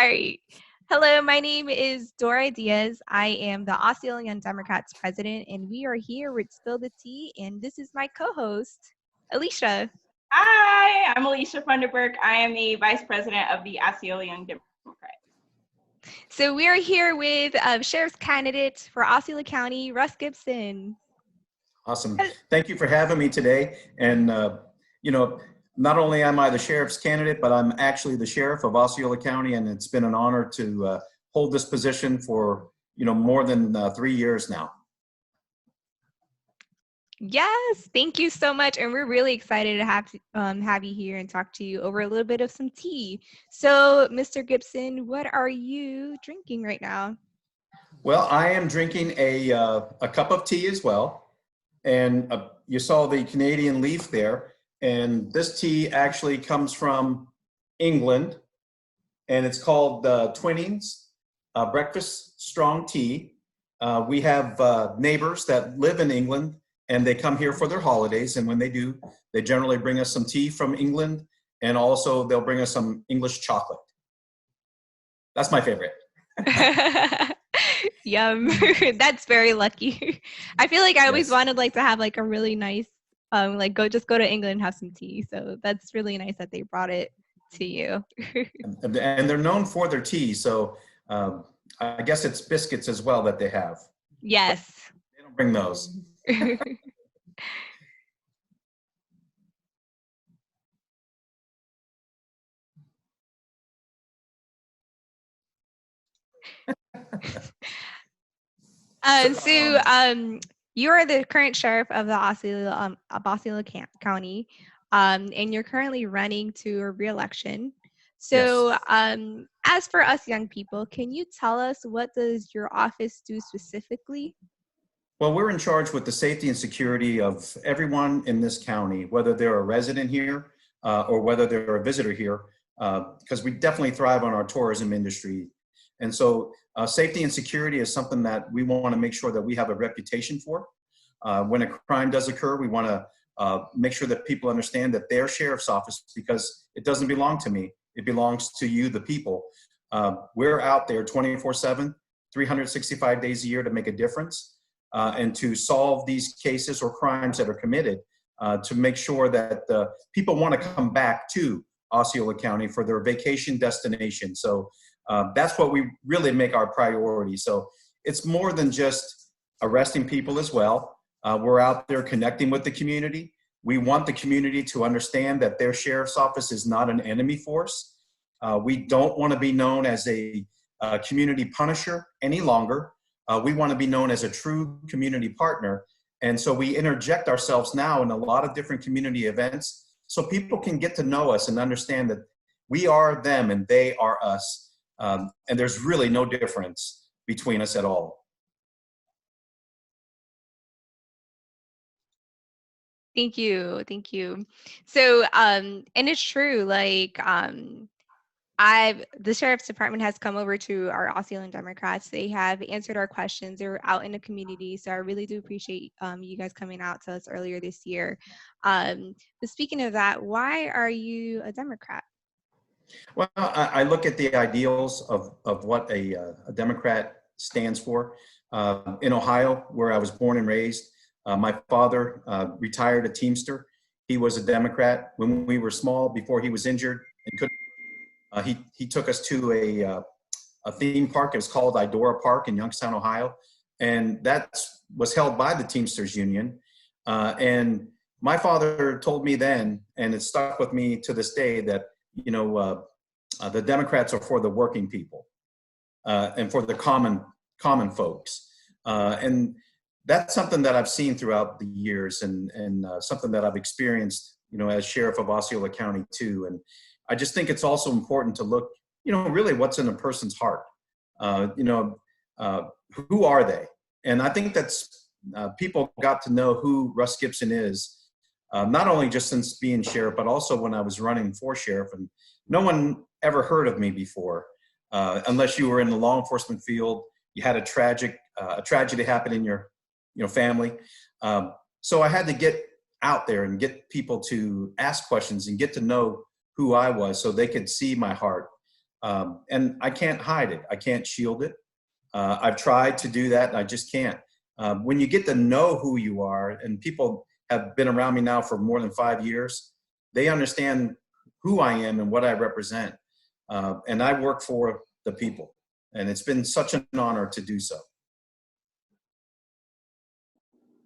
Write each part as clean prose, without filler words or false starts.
All right. Hello, my name is Dora Diaz. I am the Osceola Democrats president, and we are here with Spill the Tea, and this is my co-host, Alicia. Hi, I'm Alicia Funderburk. I am the vice president of the Osceola Democrats. So we are here with sheriff's candidate for Osceola County, Russ Gibson. Awesome. Thank you for having me today. And, not only am I the sheriff's candidate, but I'm actually the sheriff of Osceola County, and it's been an honor to hold this position for, more than 3 years now. Yes, thank you so much. And we're really excited to have you here and talk to you over a little bit of some tea. So, Mr. Gibson, what are you drinking right now? Well, I am drinking a cup of tea as well. And you saw the Canadian leaf there. And this tea actually comes from England. And it's called Twinings Breakfast Strong Tea. We have neighbors that live in England, and they come here for their holidays. And when they do, they generally bring us some tea from England, and also they'll bring us some English chocolate. That's my favorite. Yum. That's very lucky. I feel like I always wanted to have a really nice, go to England and have some tea. So that's really nice that they brought it to you. And they're known for their tea. So I guess it's biscuits as well that they have. Yes. But they don't bring those. You are the current sheriff of the Osceola County, and you're currently running to a re-election. So, yes. As for us young people, can you tell us what does your office do specifically? Well, we're in charge with the safety and security of everyone in this county, whether they're a resident here or whether they're a visitor here, because we definitely thrive on our tourism industry. And so safety and security is something that we want to make sure that we have a reputation for. When a crime does occur, we want to make sure that people understand that their sheriff's office, because it doesn't belong to me, it belongs to you, the people. We're out there 24/7, 365 days a year to make a difference and to solve these cases or crimes that are committed, to make sure that people want to come back to Osceola County for their vacation destination. So that's what we really make our priority. So it's more than just arresting people as well. We're out there connecting with the community. We want the community to understand that their sheriff's office is not an enemy force. We don't want to be known as a community punisher any longer. We want to be known as a true community partner. And so we interject ourselves now in a lot of different community events so people can get to know us and understand that we are them and they are us. And there's really no difference between us at all. Thank you. Thank you. So, and it's true, the sheriff's department has come over to our Osceola Democrats. They have answered our questions. They're out in the community. So I really do appreciate you guys coming out to us earlier this year. But speaking of that, why are you a Democrat? Well, I look at the ideals of what a Democrat stands for. In Ohio, where I was born and raised, my father retired a Teamster. He was a Democrat. When we were small, before he was injured and couldn't, he took us to a theme park. It was called Idora Park in Youngstown, Ohio. And that was held by the Teamsters Union. And my father told me then, and it stuck with me to this day, that the Democrats are for the working people and for the common folks. And that's something that I've seen throughout the years and something that I've experienced, as sheriff of Osceola County too. And I just think it's also important to look, really what's in a person's heart. Who are they? And I think that's people got to know who Russ Gibson is, not only just since being sheriff, but also when I was running for sheriff. And no one ever heard of me before, unless you were in the law enforcement field. You had a tragedy happen in your family. So I had to get out there and get people to ask questions and get to know who I was so they could see my heart. And I can't hide it. I can't shield it. I've tried to do that, and I just can't. When you get to know who you are, and people have been around me now for more than 5 years, they understand who I am and what I represent. And I work for the people. And it's been such an honor to do so.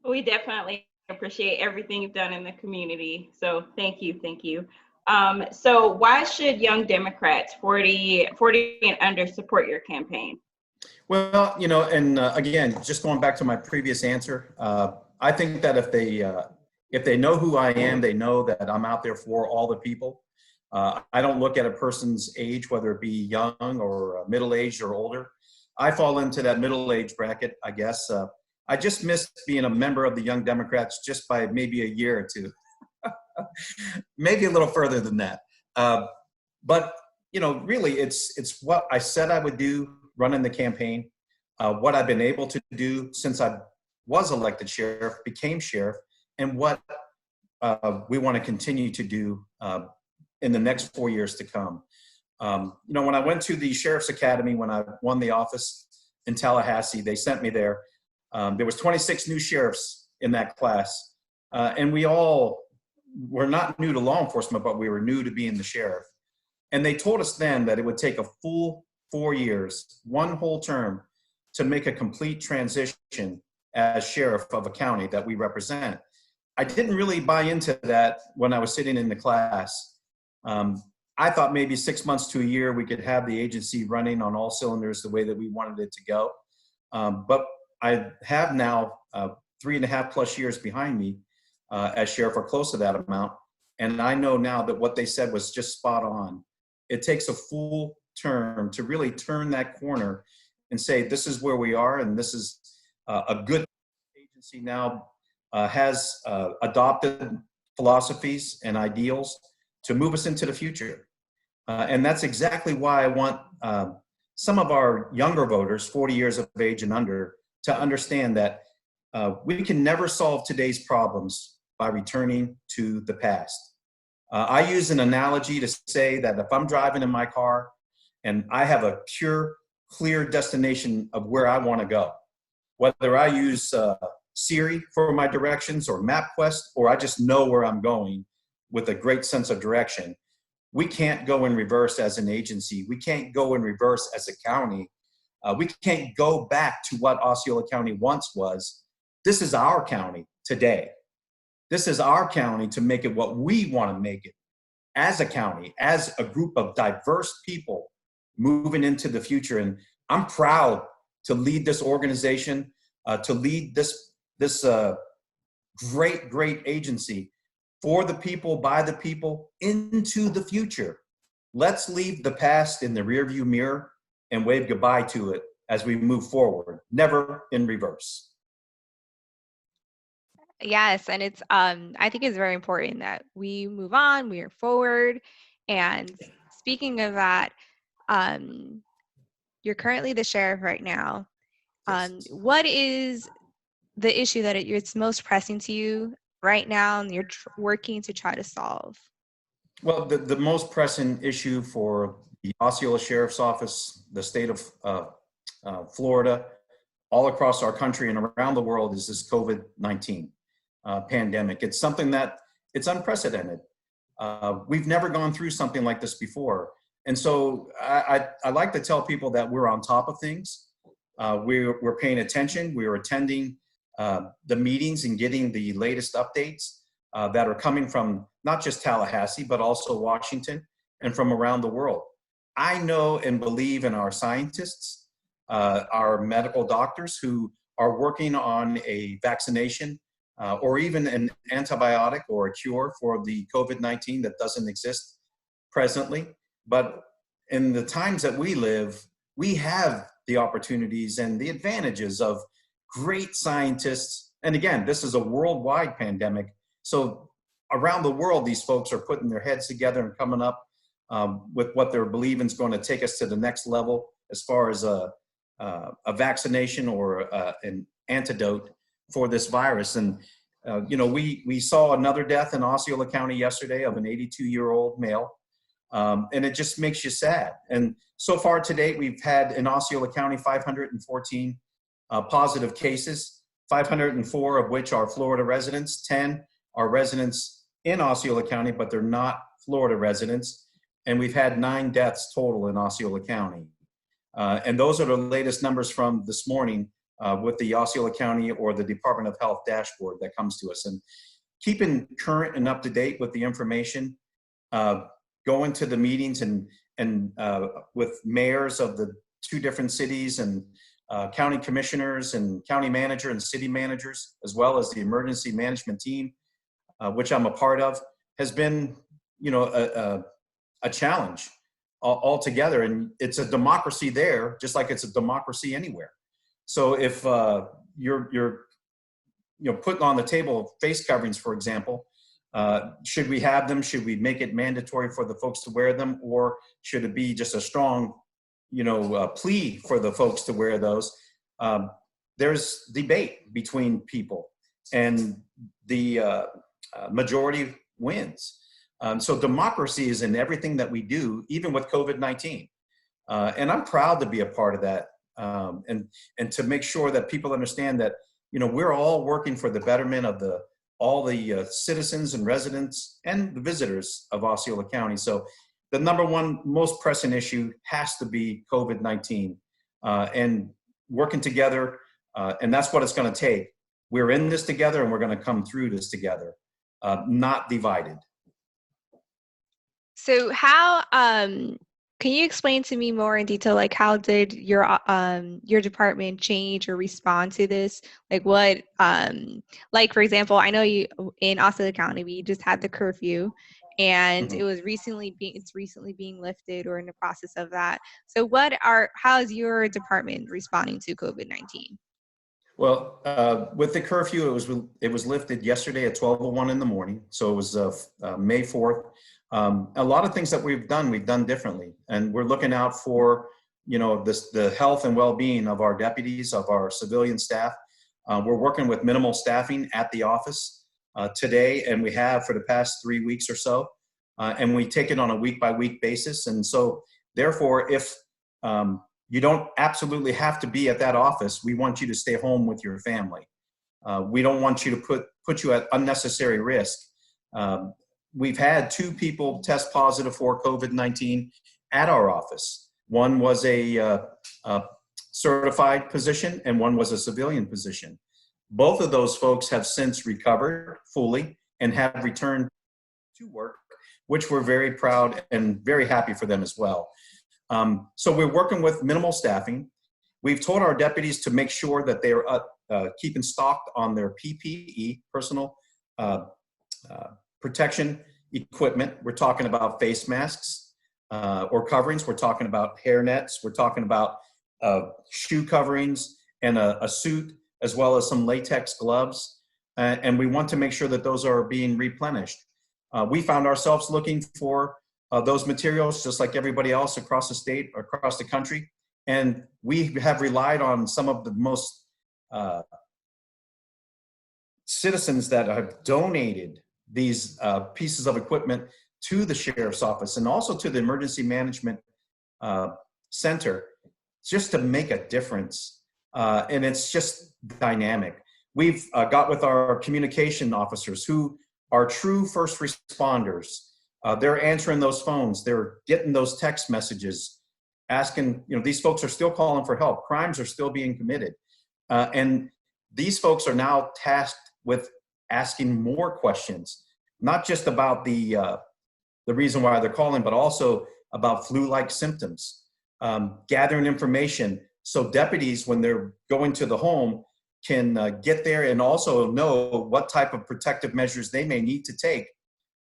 We definitely appreciate everything you've done in the community. So thank you, thank you. So why should young Democrats 40 and under support your campaign? Well, you know, and again, just going back to my previous answer, I think that if they know who I am, they know that I'm out there for all the people. I don't look at a person's age, whether it be young or middle-aged or older. I fall into that middle-age bracket, I guess. I just missed being a member of the Young Democrats just by maybe a year or two, maybe a little further than that. But you know, really, it's what I said I would do running the campaign, what I've been able to do since I was elected sheriff, became sheriff, and what we want to continue to do in the next 4 years to come. You know, when I went to the Sheriff's Academy, when I won the office in Tallahassee, they sent me there. There was 26 new sheriffs in that class, and we all were not new to law enforcement, but we were new to being the sheriff. And they told us then that it would take a full 4 years, one whole term, to make a complete transition as sheriff of a county that we represent. I didn't really buy into that when I was sitting in the class. I thought maybe 6 months to a year we could have the agency running on all cylinders the way that we wanted it to go. But I have now 3.5+ years behind me as sheriff, or close to that amount. And I know now that what they said was just spot on. It takes a full term to really turn that corner and say, this is where we are, and this is a good agency now has adopted philosophies and ideals to move us into the future. And that's exactly why I want some of our younger voters, 40 years of age and under, to understand that we can never solve today's problems by returning to the past. I use an analogy to say that if I'm driving in my car and I have a pure, clear destination of where I want to go, whether I use Siri for my directions or MapQuest, or I just know where I'm going with a great sense of direction, we can't go in reverse as an agency. We can't go in reverse as a county. We can't go back to what Osceola County once was. This is our county today. This is our county to make it what we want to make it as a county, as a group of diverse people moving into the future. And I'm proud to lead this organization, to lead this great agency for the people, by the people, into the future. Let's leave the past in the rearview mirror and wave goodbye to it as we move forward, never in reverse. Yes, and it's I think it's very important that we move on, we are forward. And speaking of that, you're currently the sheriff right now. Yes. What is the issue that it's most pressing to you right now and you're working to try to solve? Well, the most pressing issue for the Osceola Sheriff's Office, the state of Florida, all across our country and around the world is this COVID-19 pandemic. It's something that it's unprecedented. We've never gone through something like this before. And so I like to tell people that we're on top of things. We're paying attention. We're attending the meetings and getting the latest updates that are coming from not just Tallahassee, but also Washington and from around the world. I know and believe in our scientists, our medical doctors who are working on a vaccination or even an antibiotic or a cure for the COVID-19 that doesn't exist presently. But in the times that we live, we have the opportunities and the advantages of great scientists. And again, this is a worldwide pandemic. So around the world, these folks are putting their heads together and coming up with what they're believing is going to take us to the next level as far as a vaccination or an antidote for this virus. And, you know, we saw another death in Osceola County yesterday of an 82-year-old male And it just makes you sad. And so far to date, we've had in Osceola County 514 positive cases, 504 of which are Florida residents, 10 are residents in Osceola County, but they're not Florida residents. And we've had 9 deaths total in Osceola County. And those are the latest numbers from this morning with the Osceola County or the Department of Health dashboard that comes to us. And keeping current and up to date with the information, going to the meetings and with mayors of the 2 different cities and county commissioners and county manager and city managers, as well as the emergency management team, which I'm a part of, has been, a challenge altogether. And it's a democracy there, just like it's a democracy anywhere. So if you're putting on the table face coverings, for example, should we have them? Should we make it mandatory for the folks to wear them? Or should it be just a strong, plea for the folks to wear those? There's debate between people, and the majority wins. So democracy is in everything that we do, even with COVID-19. And I'm proud to be a part of that. And to make sure that people understand that, we're all working for the betterment of all the citizens and residents and the visitors of Osceola County. So the number one most pressing issue has to be COVID-19 and working together. And that's what it's going to take. We're in this together, and we're going to come through this together, not divided. So how can you explain to me more in detail, like how did your department change or respond to this? Like what, like for example, I know you in Osceola County we just had the curfew, and Mhm. it was recently being lifted or in the process of that. So how is your department responding to COVID-19? Well, with the curfew, it was lifted yesterday at 12:01 in the morning. So it was May 4th. A lot of things that we've done differently, and we're looking out for the health and well-being of our deputies, of our civilian staff. We're working with minimal staffing at the office today, and we have for the past 3 weeks or so, and we take it on a week-by-week basis. And so, therefore, if you don't absolutely have to be at that office, we want you to stay home with your family. We don't want you to put you at unnecessary risk. We've had 2 people test positive for COVID-19 at our office. One was a certified position, and one was a civilian position. Both of those folks have since recovered fully and have returned to work, which we're very proud and very happy for them as well. So we're working with minimal staffing. We've told our deputies to make sure that they're keeping stocked on their PPE, personal protection equipment. We're talking about face masks or coverings. We're talking about hair nets. We're talking about shoe coverings and a suit, as well as some latex gloves. And we want to make sure that those are being replenished. We found ourselves looking for those materials just like everybody else across the state, across the country. And we have relied on some of the most citizens that have donated these pieces of equipment to the sheriff's office and also to the emergency management center, just to make a difference. And it's just dynamic. We've got with our communication officers who are true first responders. They're answering those phones. They're getting those text messages asking, these folks are still calling for help. Crimes are still being committed. And these folks are now tasked with asking more questions, not just about the reason why they're calling, but also about flu-like symptoms, gathering information so deputies, when they're going to the home, can get there and also know what type of protective measures they may need to take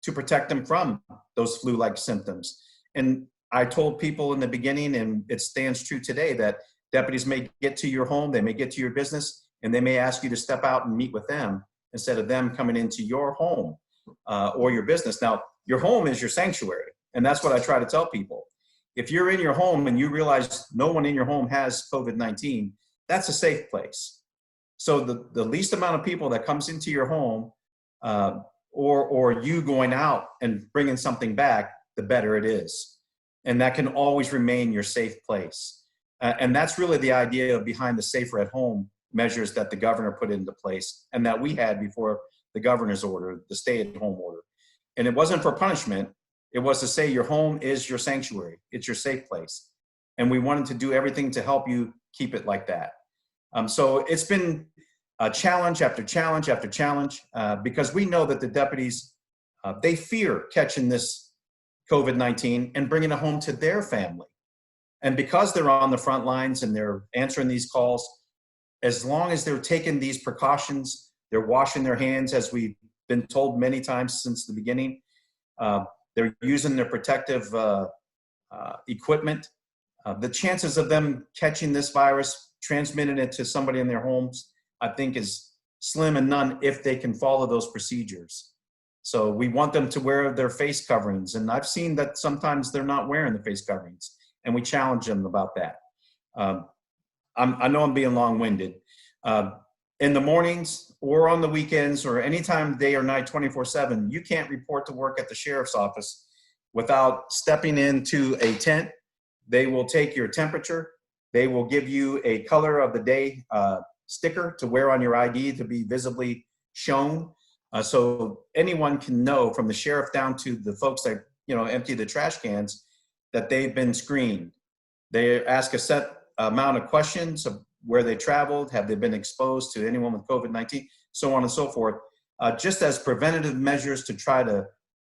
to protect them from those flu-like symptoms. And I told people in the beginning, and it stands true today, that deputies may get to your home, they may get to your business, and they may ask you to step out and meet with them instead of them coming into your home or your business. Now, your home is your sanctuary, and that's what I try to tell people. If you're in your home and you realize no one in your home has COVID-19, that's a safe place. So the least amount of people that comes into your home or you going out and bringing something back, the better it is. And that can always remain your safe place. And that's really the idea behind the safer at home measures that the governor put into place and that we had before the governor's order, the stay at home order. And it wasn't for punishment. It was to say your home is your sanctuary. It's your safe place. And we wanted to do everything to help you keep it like that. So it's been a challenge after challenge after challenge because we know that the deputies, they fear catching this COVID-19 and bringing it home to their family. And because they're on the front lines and they're answering these calls, as long as they're taking these precautions, they're washing their hands, as we've been told many times since the beginning, they're using their protective equipment. The chances of them catching this virus, transmitting it to somebody in their homes, I think is slim and none if they can follow those procedures. So we want them to wear their face coverings. And I've seen that sometimes they're not wearing the face coverings, and we challenge them about that. I know I'm being long-winded. In the mornings or on the weekends or anytime day or night, 24/7, you can't report to work at the sheriff's office without stepping into a tent. They will take your temperature. They will give you a color of the day sticker to wear on your ID to be visibly shown. So anyone can know, from the sheriff down to the folks that, empty the trash cans, that they've been screened. They ask a set amount of questions of where they traveled, have they been exposed to anyone with COVID-19, so on and so forth, just as preventative measures to try to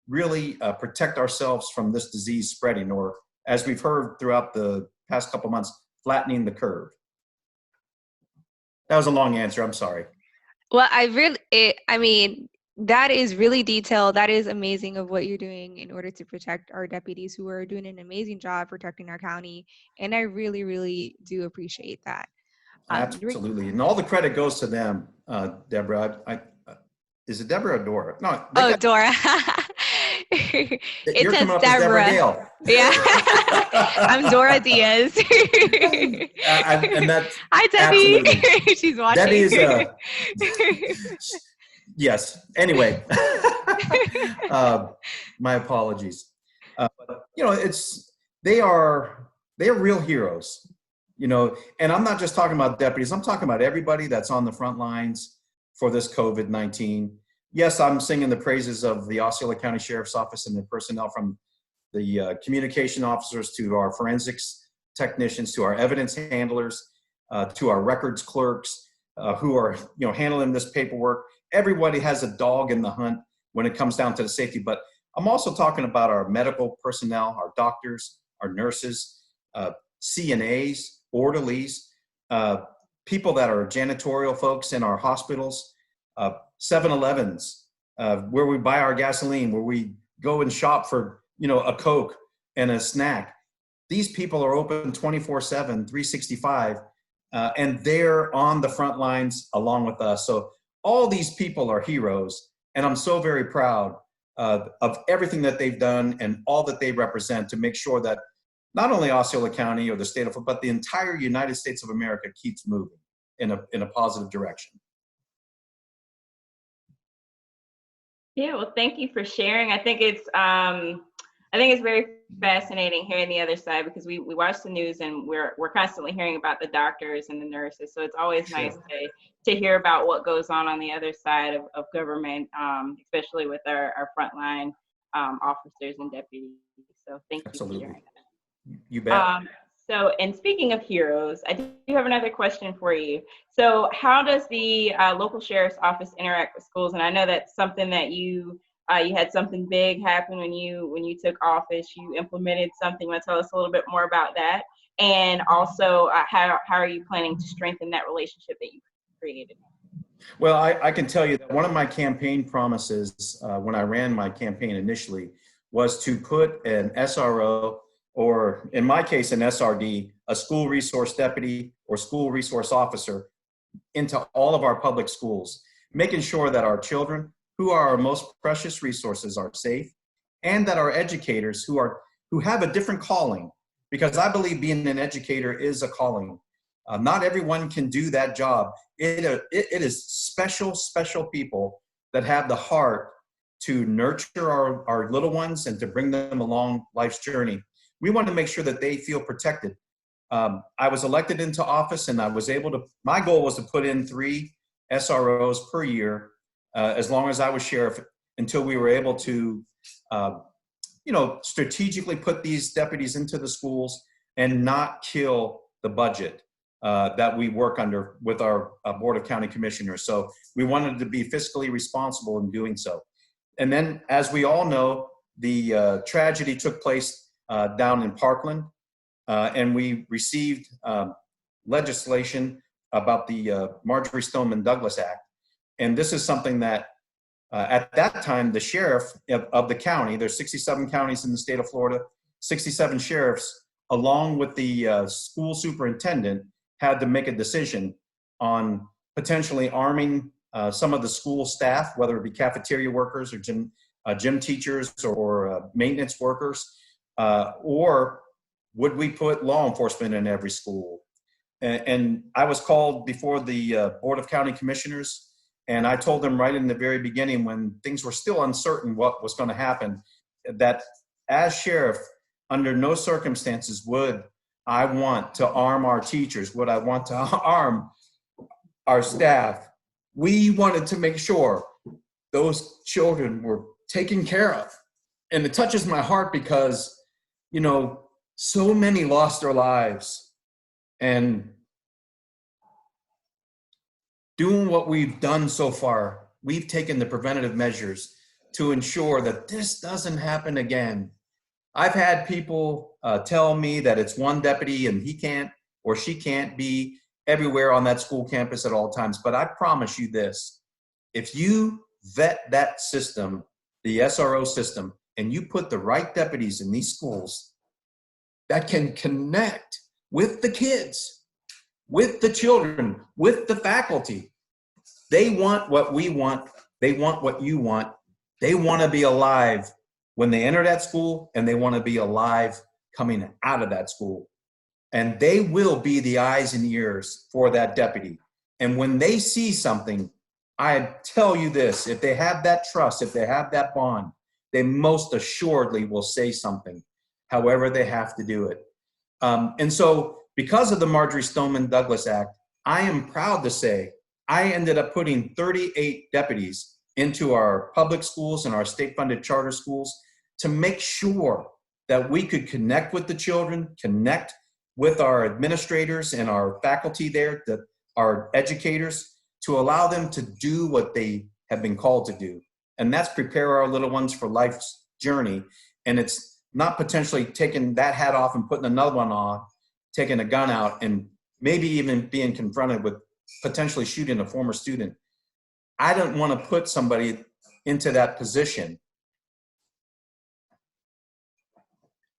really protect ourselves from this disease spreading, or as we've heard throughout the past couple months, flattening the curve. That was a long answer, I'm sorry. Well, that is really detailed. That is amazing of what you're doing in order to protect our deputies who are doing an amazing job protecting our county. And I really, really do appreciate that. Absolutely. And all the credit goes to them, Deborah. Is it Deborah or Dora? No. Dora. You're coming up as Deborah Gale. Yeah. I'm Dora Diaz. And that's Hi, Debbie. She's watching. Debbie is yes. Anyway, my apologies. They are real heroes. And I'm not just talking about deputies. I'm talking about everybody that's on the front lines for this COVID-19. Yes, I'm singing the praises of the Osceola County Sheriff's Office and the personnel, from the communication officers to our forensics technicians to our evidence handlers to our records clerks who are handling this paperwork. Everybody has a dog in the hunt when it comes down to the safety. But I'm also talking about our medical personnel, our doctors, our nurses, CNAs, orderlies, people that are janitorial folks in our hospitals, 7-Elevens, where we buy our gasoline, where we go and shop for, a Coke and a snack. These people are open 24/7, 365, and they're on the front lines along with us. So all these people are heroes, and I'm so very proud of everything that they've done and all that they represent to make sure that not only Osceola County or the state of, but the entire United States of America keeps moving in a positive direction. Yeah, well, thank you for sharing. I think it's very fascinating hearing the other side, because we watch the news and we're constantly hearing about the doctors and the nurses. So it's always nice to hear about what goes on the other side of government, especially with our frontline officers and deputies. So thank you for sharing that. You bet. And speaking of heroes, I do have another question for you. So how does the local sheriff's office interact with schools? And I know that's something that you had something big happen when you took office. You implemented something. Want to tell us a little bit more about that? And also, how are you planning to strengthen that relationship that you created? Well, I can tell you that one of my campaign promises when I ran my campaign initially was to put an SRO, or in my case, an SRD, a school resource deputy or school resource officer, into all of our public schools, making sure that our children, who are our most precious resources, are safe, and that our educators who have a different calling, because I believe being an educator is a calling. Not everyone can do that job. It is special people that have the heart to nurture our little ones and to bring them along life's journey. We want to make sure that they feel protected. I was elected into office, and I was able to, my goal was to put in 3 SROs per year, as long as I was sheriff, until we were able to, strategically put these deputies into the schools and not kill the budget that we work under with our Board of County Commissioners. So we wanted to be fiscally responsible in doing so. And then, as we all know, the tragedy took place down in Parkland, and we received legislation about the Marjorie Stoneman Douglas Act. And this is something that at that time, the sheriff of the county, there's 67 counties in the state of Florida, 67 sheriffs, along with the school superintendent, had to make a decision on potentially arming some of the school staff, whether it be cafeteria workers or gym teachers or maintenance workers, or would we put law enforcement in every school? And I was called before the Board of County Commissioners, and I told them right in the very beginning, when things were still uncertain what was going to happen, that as sheriff, under no circumstances would I want to arm our teachers, would I want to arm our staff. We wanted to make sure those children were taken care of. And it touches my heart because, so many lost their lives. And doing what we've done so far, we've taken the preventative measures to ensure that this doesn't happen again. I've had people tell me that it's one deputy and he can't or she can't be everywhere on that school campus at all times. But I promise you this, if you vet that system, the SRO system, and you put the right deputies in these schools that can connect with the kids, with the children, with the faculty, they want what we want. They want what you want. They want to be alive when they enter that school, and they want to be alive coming out of that school. And they will be the eyes and ears for that deputy. And when they see something, I tell you this, if they have that trust, if they have that bond, they most assuredly will say something, however they have to do it. And so because of the Marjorie Stoneman Douglas Act, I am proud to say I ended up putting 38 deputies into our public schools and our state-funded charter schools to make sure that we could connect with the children, connect with our administrators and our faculty there, our educators, to allow them to do what they have been called to do. And that's prepare our little ones for life's journey. And it's not potentially taking that hat off and putting another one on, taking a gun out, and maybe even being confronted with potentially shooting a former student. I don't want to put somebody into that position.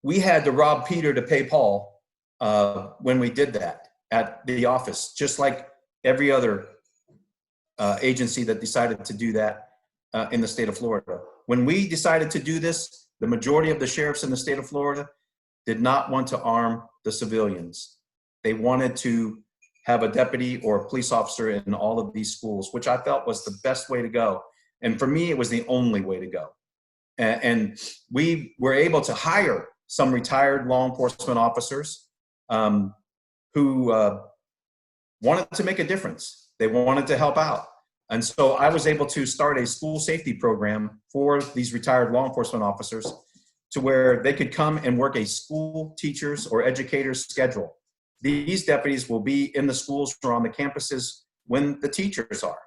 We had to rob Peter to pay Paul when we did that at the office, just like every other agency that decided to do that in the state of Florida. When we decided to do this, the majority of the sheriffs in the state of Florida did not want to arm the civilians. They wanted to have a deputy or a police officer in all of these schools, which I felt was the best way to go. And for me, it was the only way to go. And we were able to hire some retired law enforcement officers who wanted to make a difference. They wanted to help out. And so I was able to start a school safety program for these retired law enforcement officers to where they could come and work a school teacher's or educator's schedule. These deputies will be in the schools or on the campuses when the teachers are.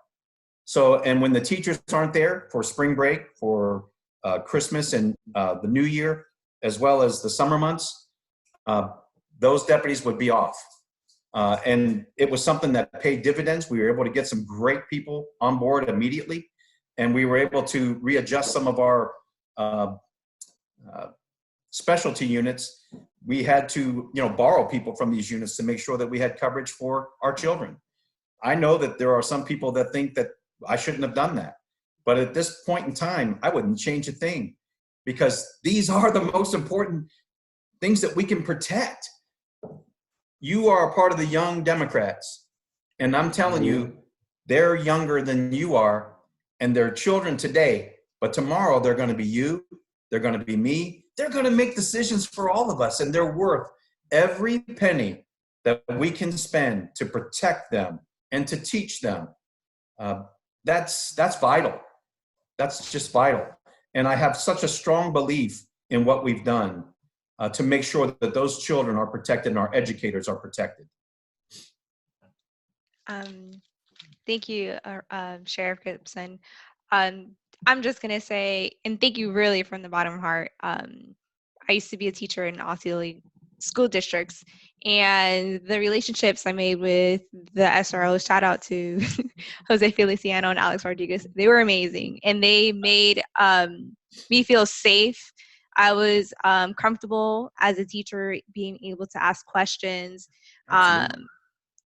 So, and when the teachers aren't there for spring break, for Christmas and the New Year, as well as the summer months, those deputies would be off. And it was something that paid dividends. We were able to get some great people on board immediately, and we were able to readjust some of our specialty units. We had to, borrow people from these units to make sure that we had coverage for our children. I know that there are some people that think that I shouldn't have done that, but at this point in time, I wouldn't change a thing, because these are the most important things that we can protect. You are a part of the young Democrats, and I'm telling you, they're younger than you are, and their children today But tomorrow they're going to be you, they're going to be me, they're going to make decisions for all of us, and they're worth every penny that we can spend to protect them and to teach them. That's vital. That's just vital. And I have such a strong belief in what we've done to make sure that those children are protected and our educators are protected. Thank you, Sheriff Gibson. I'm just going to say, and thank you really from the bottom of my heart. I used to be a teacher in Osceola school districts, and the relationships I made with the SROs, shout out to Jose Feliciano and Alex Rodriguez, they were amazing, and they made me feel safe. I was comfortable as a teacher being able to ask questions.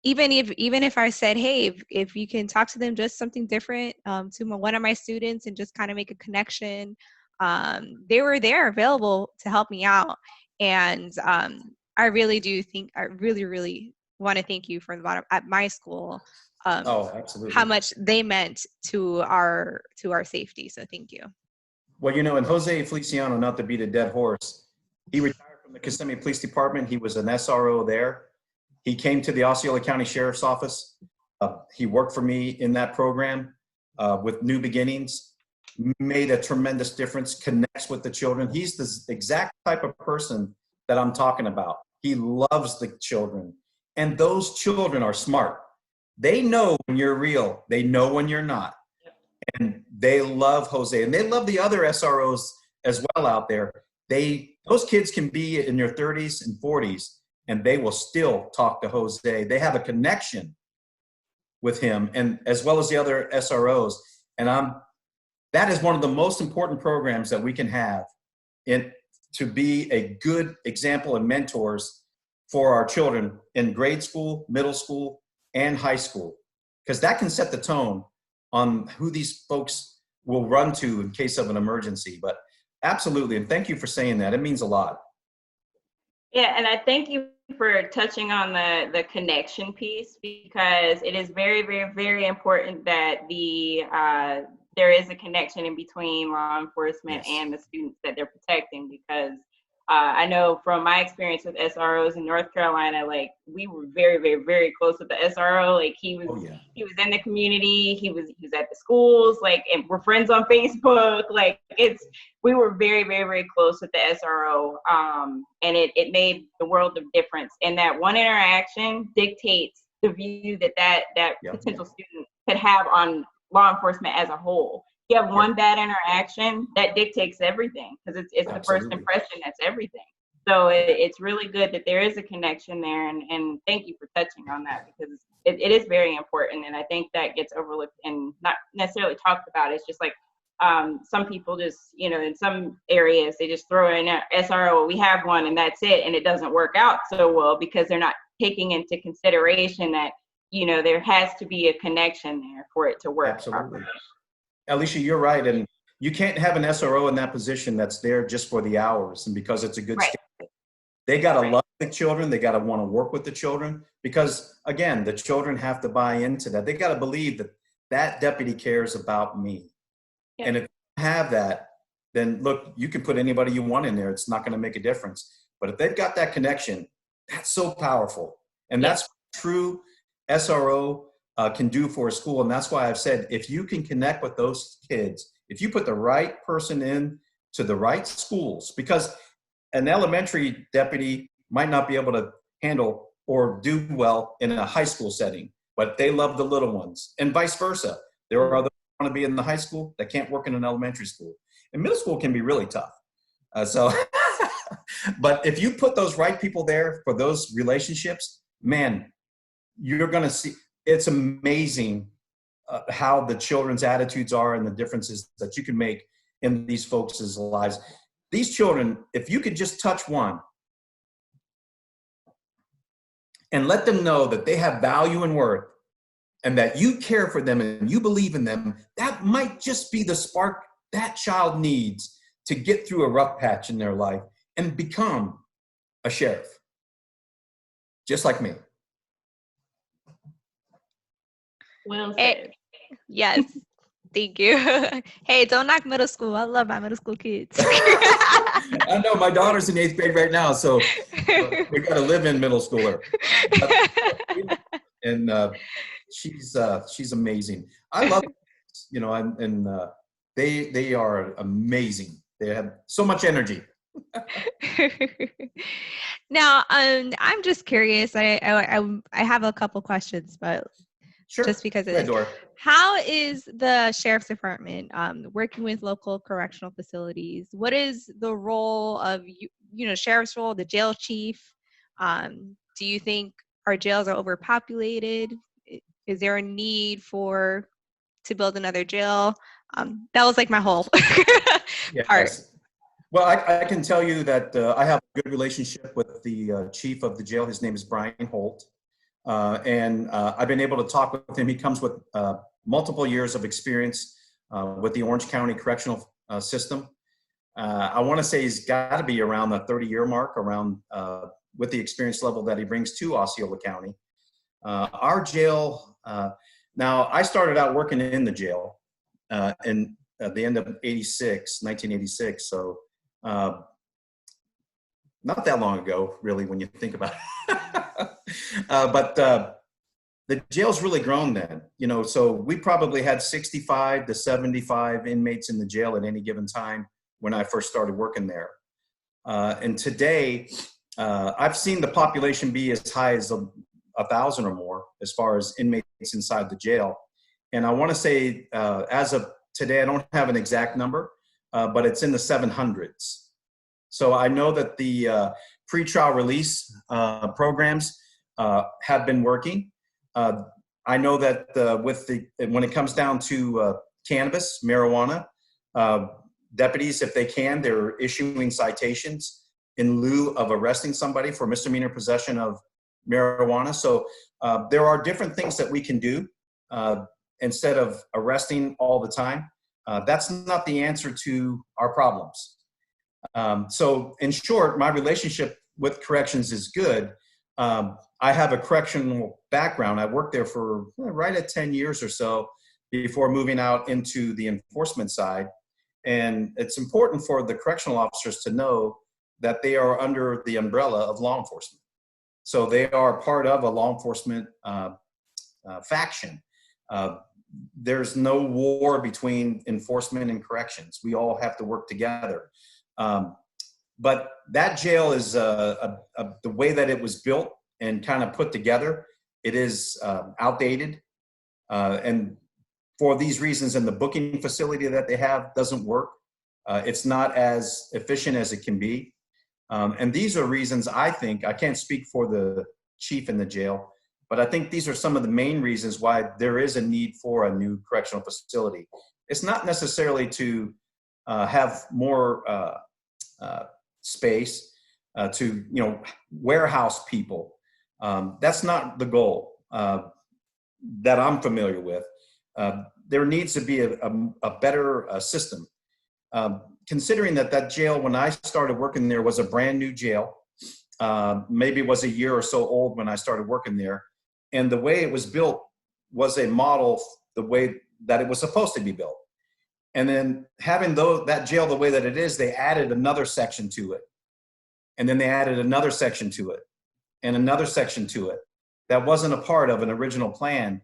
Even if I said, hey, if you can talk to them just something different to one of my students and just kind of make a connection, they were there available to help me out. And I really do think, I really want to thank you from the bottom at my school. Absolutely. How much they meant to our safety. So thank you. Well, and Jose Feliciano, not to beat a dead horse, he retired from the Kissimmee Police Department. He was an SRO there. He came to the Osceola County Sheriff's Office. He worked for me in that program with New Beginnings, made a tremendous difference, connects with the children. He's the exact type of person that I'm talking about. He loves the children. And those children are smart. They know when you're real. They know when you're not. And they love Jose. And they love the other SROs as well out there. Those kids can be in their 30s and 40s. And they will still talk to Jose. They have a connection with him, and as well as the other SROs. And that is one of the most important programs that we can have to be a good example and mentors for our children in grade school, middle school, and high school, because that can set the tone on who these folks will run to in case of an emergency. But absolutely, and thank you for saying that. It means a lot. Yeah, and I thank you for touching on the connection piece, because it is very, very, very important that there is a connection in between law enforcement and the students that they're protecting, because I know from my experience with SROs in North Carolina, like we were very, very, very close with the SRO. Like he was in the community, he was at the schools, like, and we're friends on Facebook. Like we were very, very, very close with the SRO. And it made the world of difference. And that one interaction dictates the view that potential student could have on law enforcement as a whole. You have one bad interaction, that dictates everything, because it's the first impression that's everything. So it's really good that there is a connection there, and thank you for touching on that, because it is very important, and I think that gets overlooked and not necessarily talked about. It's just like some people just, in some areas, they just throw in an SRO, we have one, and that's it, and it doesn't work out so well because they're not taking into consideration that, there has to be a connection there for it to work properly. Alicia, you're right. And you can't have an SRO in that position that's there just for the hours and because it's a good schedule. They got to love the children. They got to want to work with the children because, again, the children have to buy into that. They got to believe that deputy cares about me. Yeah. And if you have that, then look, you can put anybody you want in there. It's not going to make a difference. But if they've got that connection, that's so powerful. And that's what true SRO can do for a school. And that's why I've said, if you can connect with those kids, if you put the right person in to the right schools, because an elementary deputy might not be able to handle or do well in a high school setting, but they love the little ones, and vice versa. There are others who want to be in the high school that can't work in an elementary school. And middle school can be really tough. But if you put those right people there for those relationships, man, you're going to see. It's amazing how the children's attitudes are and the differences that you can make in these folks' lives. These children, if you could just touch one and let them know that they have value and worth and that you care for them and you believe in them, that might just be the spark that child needs to get through a rough patch in their life and become a sheriff, just like me. Well said. Yes. Thank you. Hey, don't knock middle school. I love my middle school kids. I know my daughter's in 8th grade right now, so we got to live in middle schooler. But, and she's amazing. I love, they are amazing. They have so much energy. Now, I'm just curious. I have a couple questions, but Sure. just because of Go ahead, this. Dora. How is the sheriff's department working with local correctional facilities? What is the role of sheriff's role, the jail chief? Do you think our jails are overpopulated? Is there a need to build another jail? That was like my whole part. Yes. Well, I can tell you that I have a good relationship with the chief of the jail. His name is Brian Holt. And I've been able to talk with him. He comes with multiple years of experience with the Orange County Correctional System. I want to say he's got to be around the 30-year mark, with the experience level that he brings to Osceola County. Our jail, now I started out working in the jail in the end of 1986. So not that long ago, really, when you think about it. But the jail's really grown then, so we probably had 65 to 75 inmates in the jail at any given time when I first started working there. And today, I've seen the population be as high as 1,000 or more as far as inmates inside the jail. And I want to say, as of today, I don't have an exact number, but it's in the 700s. So I know that the pretrial release programs have been working. I know that when it comes down to cannabis, marijuana, deputies, if they can, they're issuing citations in lieu of arresting somebody for misdemeanor possession of marijuana. So there are different things that we can do instead of arresting all the time. That's not the answer to our problems. So in short, my relationship with corrections is good. I have a correctional background. I worked there for right at 10 years or so before moving out into the enforcement side. And it's important for the correctional officers to know that they are under the umbrella of law enforcement. So they are part of a law enforcement faction. There's no war between enforcement and corrections. We all have to work together. But that jail is the way that it was built and kind of put together, it is outdated. And for these reasons, and the booking facility that they have doesn't work. It's not as efficient as it can be. And these are reasons I think, I can't speak for the chief in the jail, but I think these are some of the main reasons why there is a need for a new correctional facility. It's not necessarily to have more space to warehouse people. That's not the goal that I'm familiar with. There needs to be a better system. Considering that jail, when I started working there, was a brand new jail, maybe was a year or so old when I started working there. And the way it was built was a model the way that it was supposed to be built. And then having that jail the way that it is, they added another section to it. And then they added another section to it and another section to it. That wasn't a part of an original plan.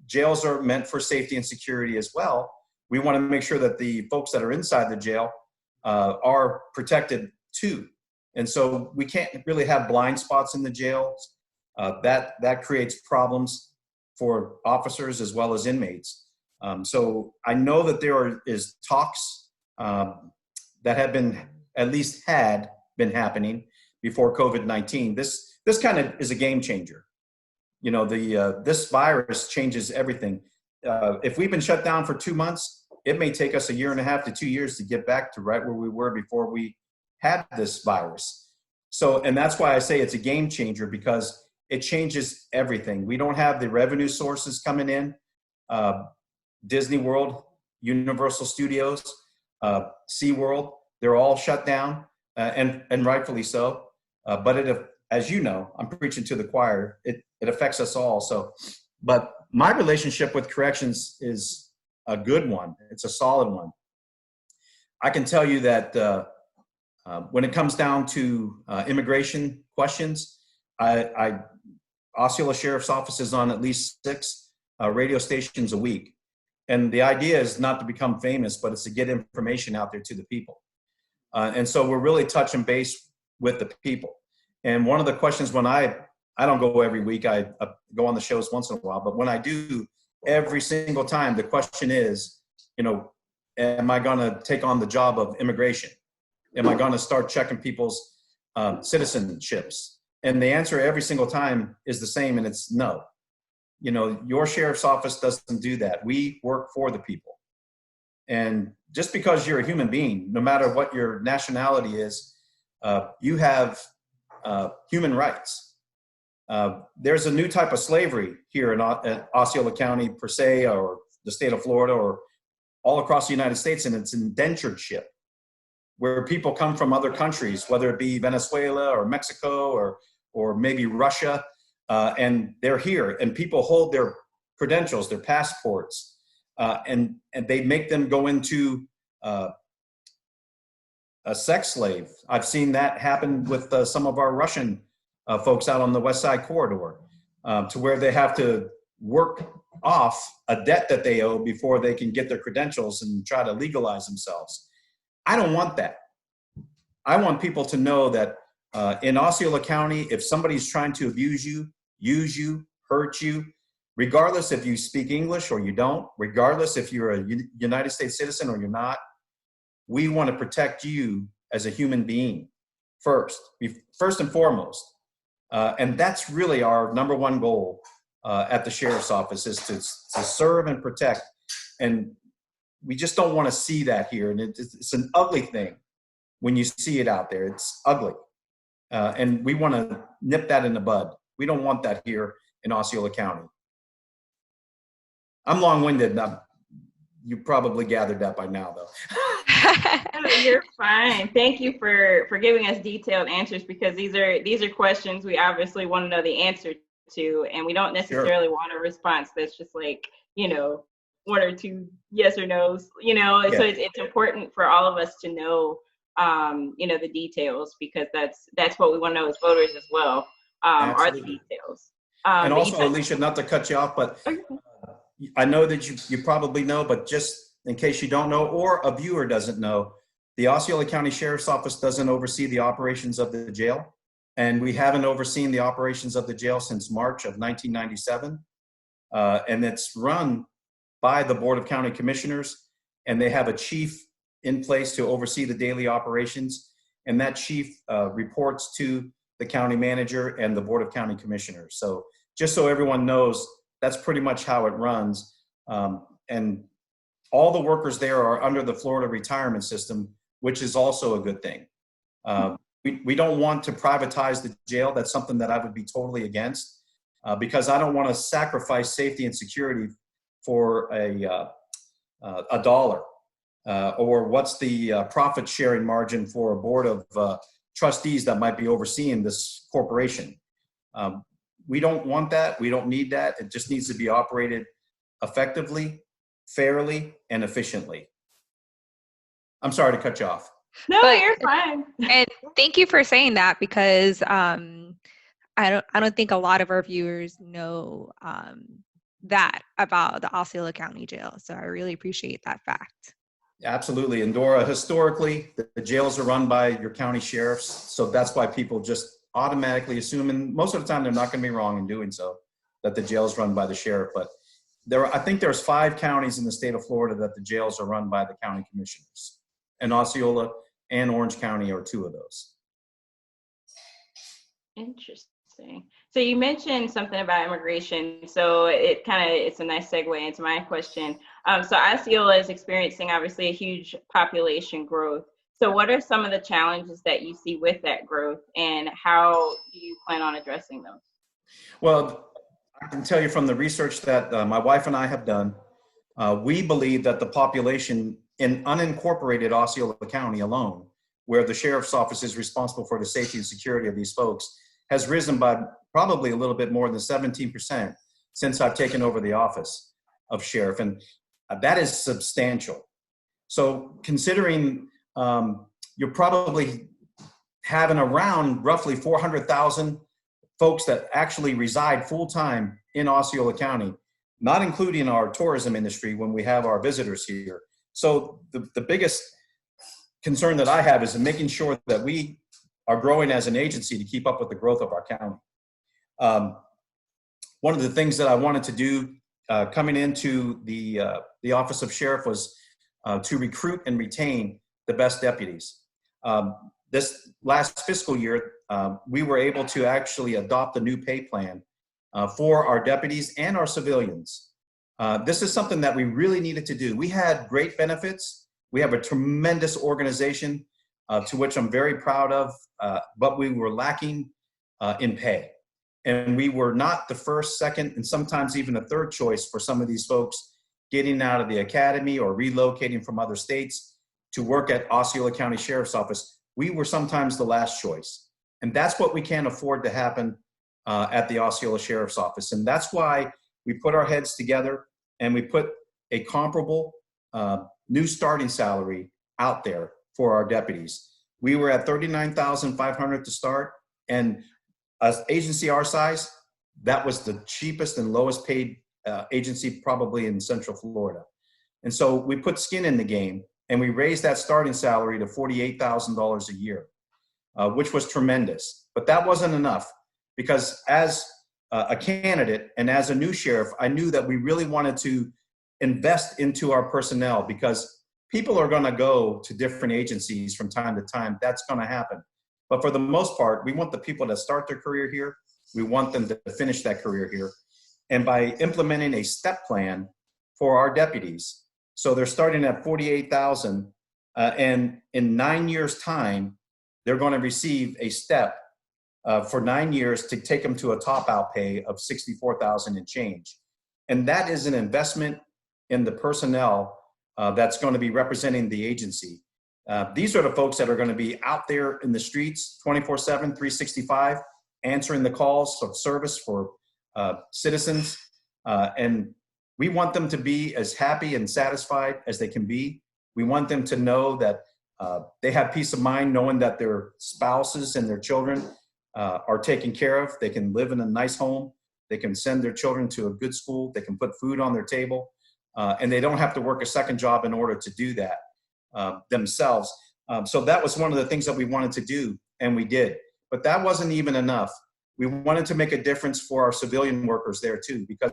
Jails are meant for safety and security as well. We want to make sure that the folks that are inside the jail are protected too. And so we can't really have blind spots in the jails. That creates problems for officers as well as inmates. So I know that there is talks that have been happening before COVID-19. This kind of is a game changer. This virus changes everything. If we've been shut down for 2 months, it may take us 1.5 to 2 years to get back to right where we were before we had this virus. So, and that's why I say it's a game changer, because it changes everything. We don't have the revenue sources coming in. Disney World, Universal Studios, SeaWorld, they're all shut down, and rightfully so. But as you know, I'm preaching to the choir, it affects us all. So, but my relationship with corrections is a good one. It's a solid one. I can tell you that when it comes down to immigration questions, Osceola Sheriff's Office is on at least 6 radio stations a week. And the idea is not to become famous, but it's to get information out there to the people. And so we're really touching base with the people. And one of the questions when I don't go every week, I go on the shows once in a while, but when I do, every single time, the question is, am I going to take on the job of immigration? Am I going to start checking people's citizenships? And the answer every single time is the same, and it's no. Your sheriff's office doesn't do that. We work for the people. And just because you're a human being, no matter what your nationality is, you have human rights. There's a new type of slavery here in Osceola County per se, or the state of Florida, or all across the United States, and it's indentureship, where people come from other countries, whether it be Venezuela or Mexico or maybe Russia, and they're here, and people hold their credentials, their passports, and they make them go into a sex slave. I've seen that happen with some of our Russian folks out on the West Side corridor, to where they have to work off a debt that they owe before they can get their credentials and try to legalize themselves. I don't want that. I want people to know that in Osceola County, if somebody's trying to abuse you, use you, hurt you, regardless if you speak English or you don't, regardless if you're a United States citizen or you're not, we want to protect you as a human being first and foremost. And that's really our number one goal at the sheriff's office, is to serve and protect. And we just don't want to see that here. And it's an ugly thing when you see it out there. It's ugly. And we want to nip that in the bud. We don't want that here in Osceola County. I'm long-winded. You probably gathered that by now, though. You're fine. Thank you for giving us detailed answers, because these are questions we obviously want to know the answer to, and we don't necessarily want a response that's just like, 1 or 2 yes or no's, Yeah. So it's important for all of us to know, the details, because that's what we want to know as voters as well, are the details. And also, Alicia, not to cut you off, but I know that you probably know, but just in case you don't know, or a viewer doesn't know, the Osceola County Sheriff's Office doesn't oversee the operations of the jail. And we haven't overseen the operations of the jail since March of 1997. And it's run by the Board of County Commissioners, and they have a chief in place to oversee the daily operations. And that chief reports to the county manager and the Board of County Commissioners. So just so everyone knows, that's pretty much how it runs. And all the workers there are under the Florida retirement system, which is also a good thing. We don't want to privatize the jail. That's something that I would be totally against, because I don't want to sacrifice safety and security for a dollar, or what's the profit sharing margin for a board of trustees that might be overseeing this corporation. We don't want that. We don't need that. It just needs to be operated effectively, fairly, and efficiently. I'm sorry to cut you off. No, but you're fine. And thank you for saying that, because I don't think a lot of our viewers know that about the Osceola County Jail. So I really appreciate that fact. Absolutely. And Dora, historically, the jails are run by your county sheriffs. So that's why people just automatically assume, and most of the time they're not going to be wrong in doing so, that the jail is run by the sheriff. But I think there's 5 counties in the state of Florida that the jails are run by the county commissioners. And Osceola and Orange County are 2 of those. Interesting. So you mentioned something about immigration. So it's a nice segue into my question. So Osceola is experiencing obviously a huge population growth. So what are some of the challenges that you see with that growth, and how do you plan on addressing those? Well, I can tell you from the research that my wife and I have done, we believe that the population in unincorporated Osceola County alone, where the sheriff's office is responsible for the safety and security of these folks, has risen by probably a little bit more than 17% since I've taken over the office of sheriff. And That is substantial. So considering you're probably having around roughly 400,000 folks that actually reside full-time in Osceola County, not including our tourism industry when we have our visitors here. So the biggest concern that I have is in making sure that we are growing as an agency to keep up with the growth of our county. One of the things that I wanted to do coming into the office of sheriff was to recruit and retain the best deputies. This last fiscal year, we were able to actually adopt a new pay plan for our deputies and our civilians. This is something that we really needed to do. We had great benefits. We have a tremendous organization to which I'm very proud of, but we were lacking in pay. And we were not the first, second, and sometimes even a third choice for some of these folks getting out of the academy or relocating from other states to work at Osceola County Sheriff's Office. We were sometimes the last choice. And that's what we can't afford to happen at the Osceola Sheriff's Office. And that's why we put our heads together and we put a comparable new starting salary out there for our deputies. We were at $39,500 to start, and as agency our size, that was the cheapest and lowest paid agency probably in Central Florida. And so we put skin in the game, and we raised that starting salary to $48,000 a year, which was tremendous. But that wasn't enough, because as a candidate and as a new sheriff, I knew that we really wanted to invest into our personnel, because people are going to go to different agencies from time to time. That's going to happen. But for the most part, we want the people that start their career here, we want them to finish that career here. And by implementing a step plan for our deputies, so they're starting at $48,000, and in 9 years' time, they're going to receive a step for 9 years to take them to a top-out pay of $64,000 and change. And that is an investment in the personnel that's going to be representing the agency. These are the folks that are going to be out there in the streets 24/7, 365, answering the calls of service for citizens. And we want them to be as happy and satisfied as they can be. We want them to know that they have peace of mind knowing that their spouses and their children are taken care of. They can live in a nice home. They can send their children to a good school. They can put food on their table. And they don't have to work a second job in order to do that themselves. So that was one of the things that we wanted to do, and we did. But that wasn't even enough. We wanted to make a difference for our civilian workers there too, because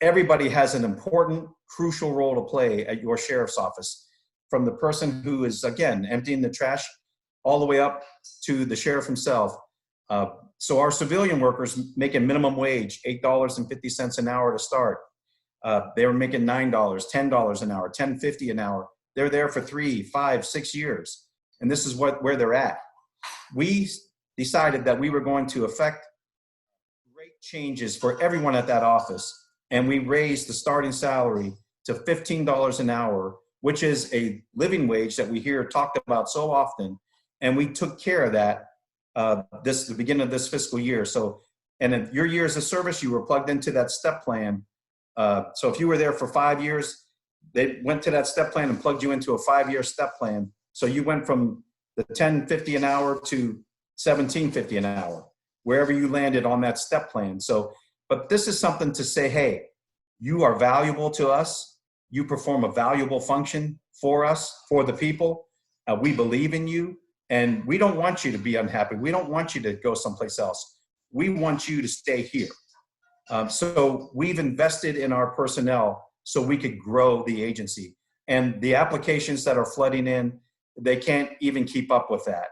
everybody has an important, crucial role to play at your sheriff's office, from the person who is, again, emptying the trash all the way up to the sheriff himself. So our civilian workers making minimum wage, $8.50 an hour to start. They were making $9, $10 an hour, $10.50 an hour. They're there for 3, 5, 6 years. And this is where they're at. We decided that we were going to effect great changes for everyone at that office. And we raised the starting salary to $15 an hour, which is a living wage that we hear talked about so often. And we took care of that the beginning of this fiscal year. So, and in your years of service, you were plugged into that step plan. So if you were there for 5 years, they went to that step plan and plugged you into a 5-year step plan. So you went from the $10.50 an hour to $17.50 an hour, wherever you landed on that step plan. So, but this is something to say, hey, you are valuable to us. You perform a valuable function for us, for the people. We believe in you, and we don't want you to be unhappy. We don't want you to go someplace else. We want you to stay here. So we've invested in our personnel so we could grow the agency. And the applications that are flooding in, they can't even keep up with that.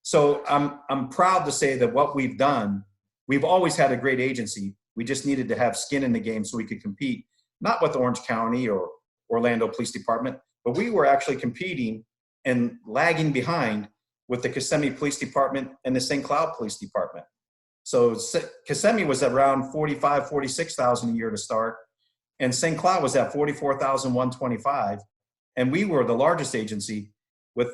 So I'm proud to say that what we've done, we've always had a great agency. We just needed to have skin in the game so we could compete, not with Orange County or Orlando Police Department, but we were actually competing and lagging behind with the Kissimmee Police Department and the St. Cloud Police Department. So Kissimmee was around $45,000, $46,000 a year to start, and St. Cloud was at $44,125, and we were the largest agency.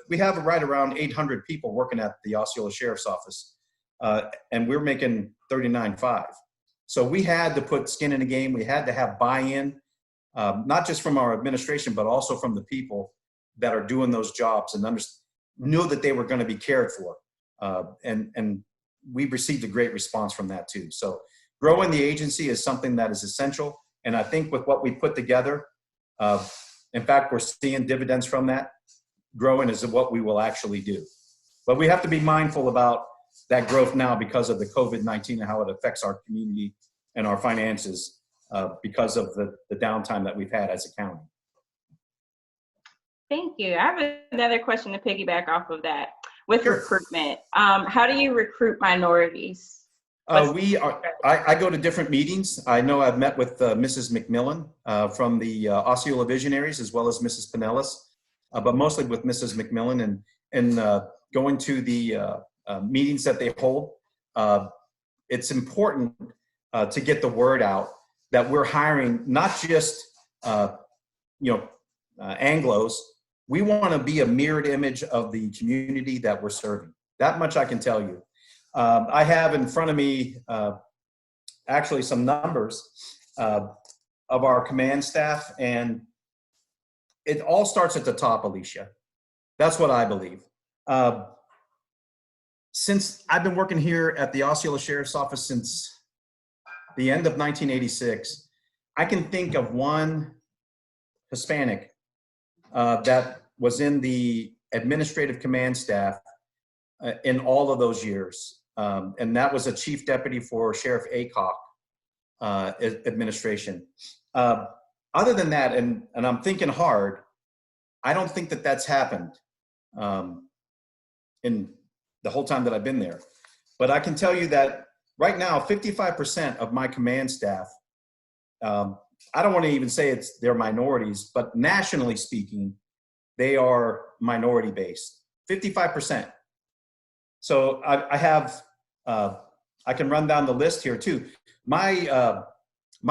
We have right around 800 people working at the Osceola Sheriff's Office, and we're making $39,500. So we had to put skin in the game. We had to have buy-in not just from our administration, but also from the people that are doing those jobs and knew that they were going to be cared for. And we received a great response from that too. So growing the agency is something that is essential. And I think with what we put together, in fact, we're seeing dividends from that. Growing is what we will actually do. But we have to be mindful about that growth now because of the COVID-19 and how it affects our community and our finances because of the downtime that we've had as a county. Thank you. I have another question to piggyback off of that. With Sure. recruitment, how do you recruit minorities? I go to different meetings. I know I've met with Mrs. McMillan from the Osceola Visionaries, as well as Mrs. Pinellas, but mostly with Mrs. McMillan and going to the meetings that they hold. It's important to get the word out that we're hiring not just Anglos. We want to be a mirrored image of the community that we're serving. That much I can tell you. I have in front of me actually some numbers of our command staff, and it all starts at the top, Alicia. That's what I believe. Since I've been working here at the Osceola Sheriff's Office since the end of 1986, I can think of one Hispanic that was in the administrative command staff in all of those years. And that was a chief deputy for Sheriff Aycock administration. Other than that, and I'm thinking hard, I don't think that that's happened in the whole time that I've been there. But I can tell you that right now, 55% of my command staff, I don't want to even say they're minorities, but nationally speaking, they are minority based, 55%. So I have, I can run down the list here too. My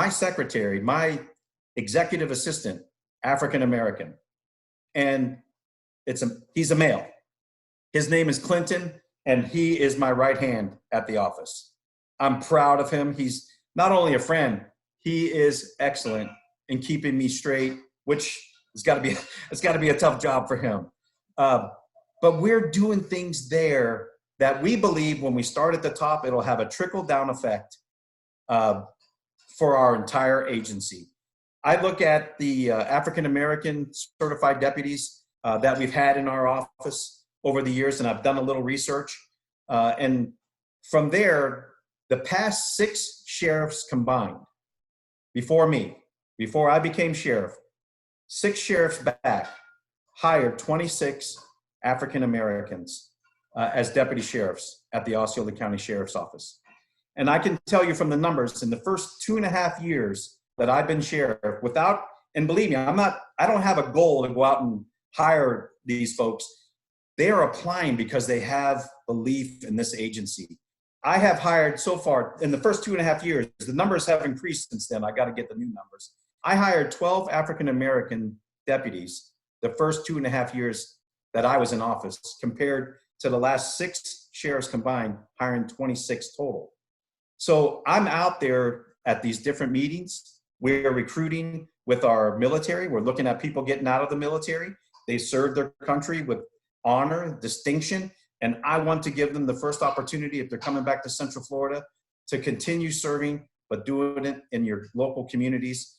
secretary, my executive assistant, African-American, and he's a male. His name is Clinton, and he is my right hand at the office. I'm proud of him. He's not only a friend, he is excellent in keeping me straight, which it's got to be a tough job for him. But we're doing things there that we believe when we start at the top, it'll have a trickle-down effect for our entire agency. I look at the African-American certified deputies that we've had in our office over the years, and I've done a little research. And from there, the past 6 sheriffs combined, before me, before I became sheriff, 6 sheriffs back hired 26 African-Americans as deputy sheriffs at the Osceola County Sheriff's Office. And I can tell you from the numbers, in the first 2.5 years that I've been sheriff, and believe me, I don't have a goal to go out and hire these folks. They are applying because they have belief in this agency. I have hired so far, in the first 2.5 years, the numbers have increased since then. I got to get the new numbers. I hired 12 African-American deputies the first 2.5 years that I was in office, compared to the last 6 sheriffs combined, hiring 26 total. So I'm out there at these different meetings. We're recruiting with our military. We're looking at people getting out of the military. They served their country with honor, distinction, and I want to give them the first opportunity, if they're coming back to Central Florida, to continue serving, but doing it in your local communities.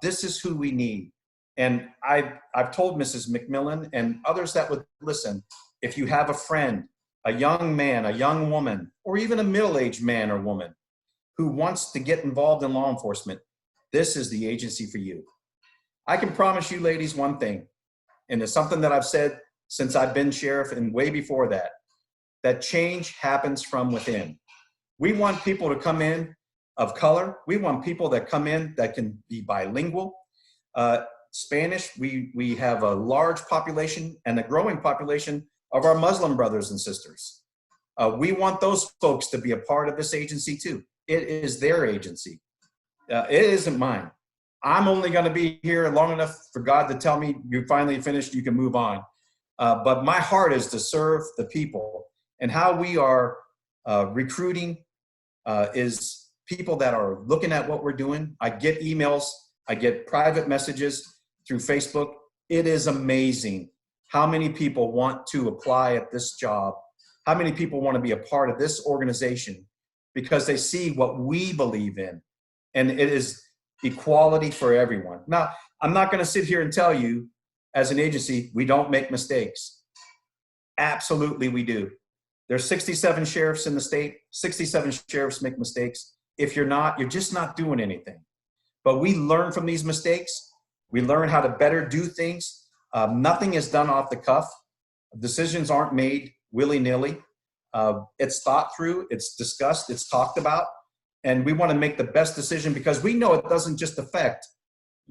This is who we need. And I've told Mrs. McMillan and others that would listen, if you have a friend, a young man, a young woman, or even a middle-aged man or woman who wants to get involved in law enforcement, this is the agency for you. I can promise you ladies one thing, and it's something that I've said since I've been sheriff and way before that, that change happens from within. We want people to come in of color. We want people that come in that can be bilingual. Spanish, we have a large population and a growing population of our Muslim brothers and sisters. We want those folks to be a part of this agency too. It is their agency. It isn't mine. I'm only going to be here long enough for God to tell me you're finally finished, you can move on. But my heart is to serve the people, and how we are recruiting is people that are looking at what we're doing. I get emails I get private messages through Facebook. It is amazing how many people want to apply at this job, how many people want to be a part of this organization because they see what we believe in. And it is equality for everyone. Now, I'm not going to sit here and tell you as an agency, we don't make mistakes. Absolutely, we do. There's 67 sheriffs in the state. 67 sheriffs make mistakes. If you're not, you're just not doing anything. But we learn from these mistakes. We learn how to better do things. Nothing is done off the cuff. Decisions aren't made willy-nilly. It's thought through, it's discussed, it's talked about, and we want to make the best decision because we know it doesn't just affect,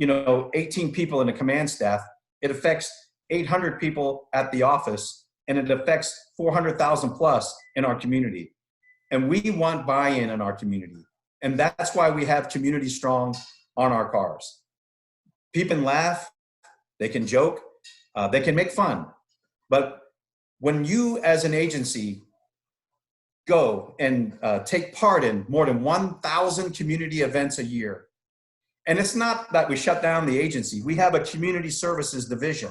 18 people in a command staff. It affects 800 people at the office, and it affects 400,000 plus in our community. And we want buy-in in our community. And that's why we have Community Strong on our cars. People can laugh, they can joke, they can make fun. But when you as an agency go and take part in more than 1,000 community events a year, and it's not that we shut down the agency. We have a community services division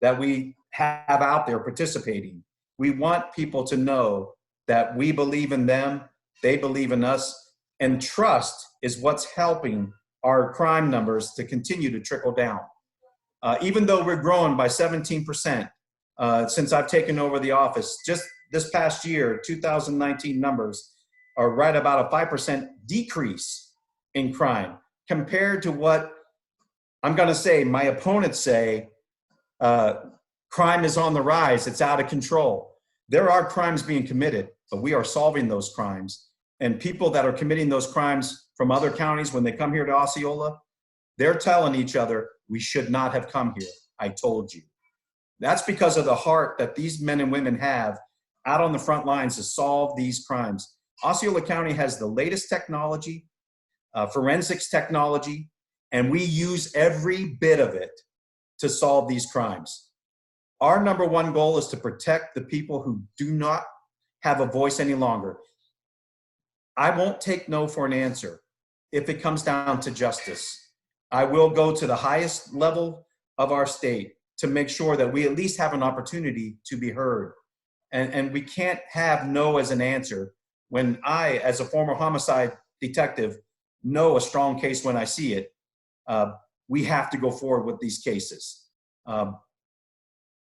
that we have out there participating. We want people to know that we believe in them, they believe in us, and trust is what's helping our crime numbers to continue to trickle down. Even though we're growing by 17% since I've taken over the office, just this past year, 2019 numbers are right about a 5% decrease in crime compared to what I'm going to say my opponents say. Crime is on the rise. It's out of control. There are crimes being committed, but we are solving those crimes. And people that are committing those crimes from other counties, when they come here to Osceola, they're telling each other, we should not have come here. I told you. That's because of the heart that these men and women have out on the front lines to solve these crimes. Osceola County has the latest technology, forensics technology, and we use every bit of it to solve these crimes. Our number one goal is to protect the people who do not have a voice any longer. I won't take no for an answer if it comes down to justice. I will go to the highest level of our state to make sure that we at least have an opportunity to be heard. And we can't have no as an answer when I, as a former homicide detective, know a strong case when I see it. We have to go forward with these cases.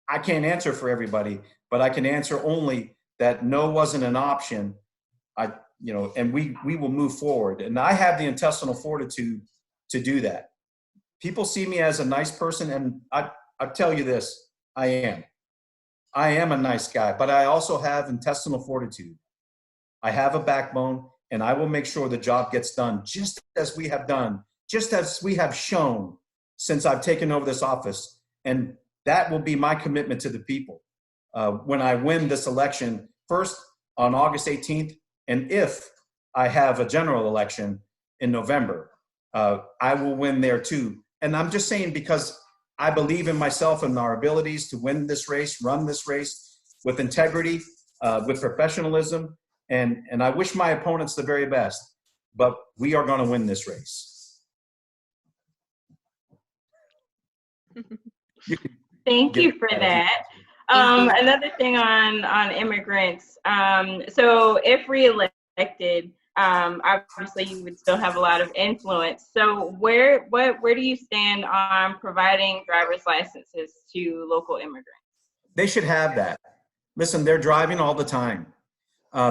I can't answer for everybody, but I can answer only that no wasn't an option. And we will move forward. And I have the intestinal fortitude to do that. People see me as a nice person, and I tell you this, I am a nice guy, but I also have intestinal fortitude. I have a backbone, and I will make sure the job gets done just as we have done, just as we have shown since I've taken over this office. And that will be my commitment to the people. When I win this election, first on August 18th, and if I have a general election in November, I will win there too. And I'm just saying because I believe in myself and our abilities to win this race, run this race with integrity, with professionalism. And I wish my opponents the very best, but we are going to win this race. Thank you for that. Another thing on immigrants. So if reelected, obviously you would still have a lot of influence. So where do you stand on providing driver's licenses to local immigrants? They should have that. Listen, they're driving all the time.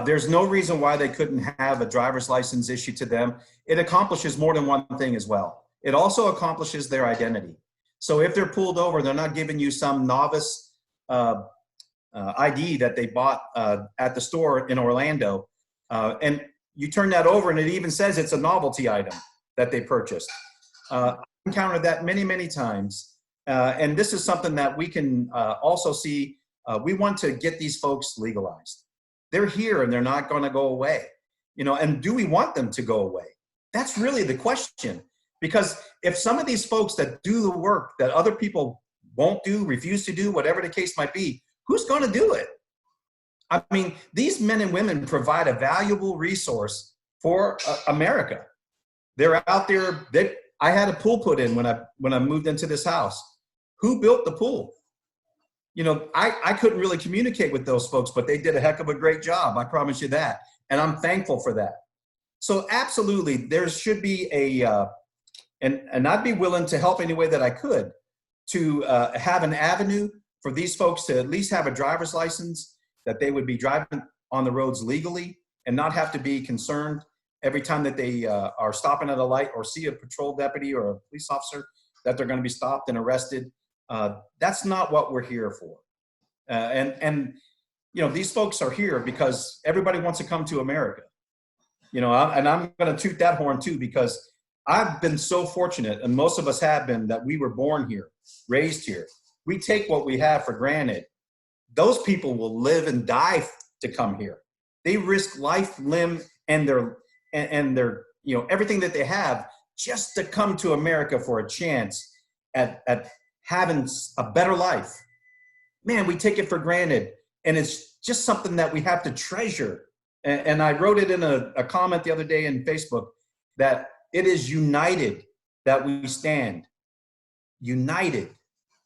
There's no reason why they couldn't have a driver's license issued to them. It accomplishes more than one thing as well. It also accomplishes their identity. So if they're pulled over, they're not giving you some novice ID that they bought at the store in Orlando. And you turn that over and it even says it's a novelty item that they purchased. I've encountered that many, many times. And this is something that we can also see. We want to get these folks legalized. They're here and they're not going to go away. And do we want them to go away? That's really the question. Because if some of these folks that do the work that other people won't do, refuse to do, whatever the case might be, who's going to do it? I mean, these men and women provide a valuable resource for America. They're out there, I had a pool put in when I moved into this house. Who built the pool? You know, I couldn't really communicate with those folks, but they did a heck of a great job. I promise you that. And I'm thankful for that. So absolutely, there should be and I'd be willing to help any way that I could to have an avenue for these folks to at least have a driver's license, that they would be driving on the roads legally and not have to be concerned every time that they are stopping at a light or see a patrol deputy or a police officer that they're going to be stopped and arrested. That's not what we're here for. And you know, these folks are here because everybody wants to come to America. You know, and I'm going to toot that horn too, because I've been so fortunate, and most of us have been, that we were born here, raised here. We take what we have for granted. Those people will live and die to come here. They risk life, limb, and their you know, everything that they have just to come to America for a chance at having a better life. Man, we take it for granted, and it's just something that we have to treasure. And I wrote it in a comment the other day in Facebook that it is united that we stand. United.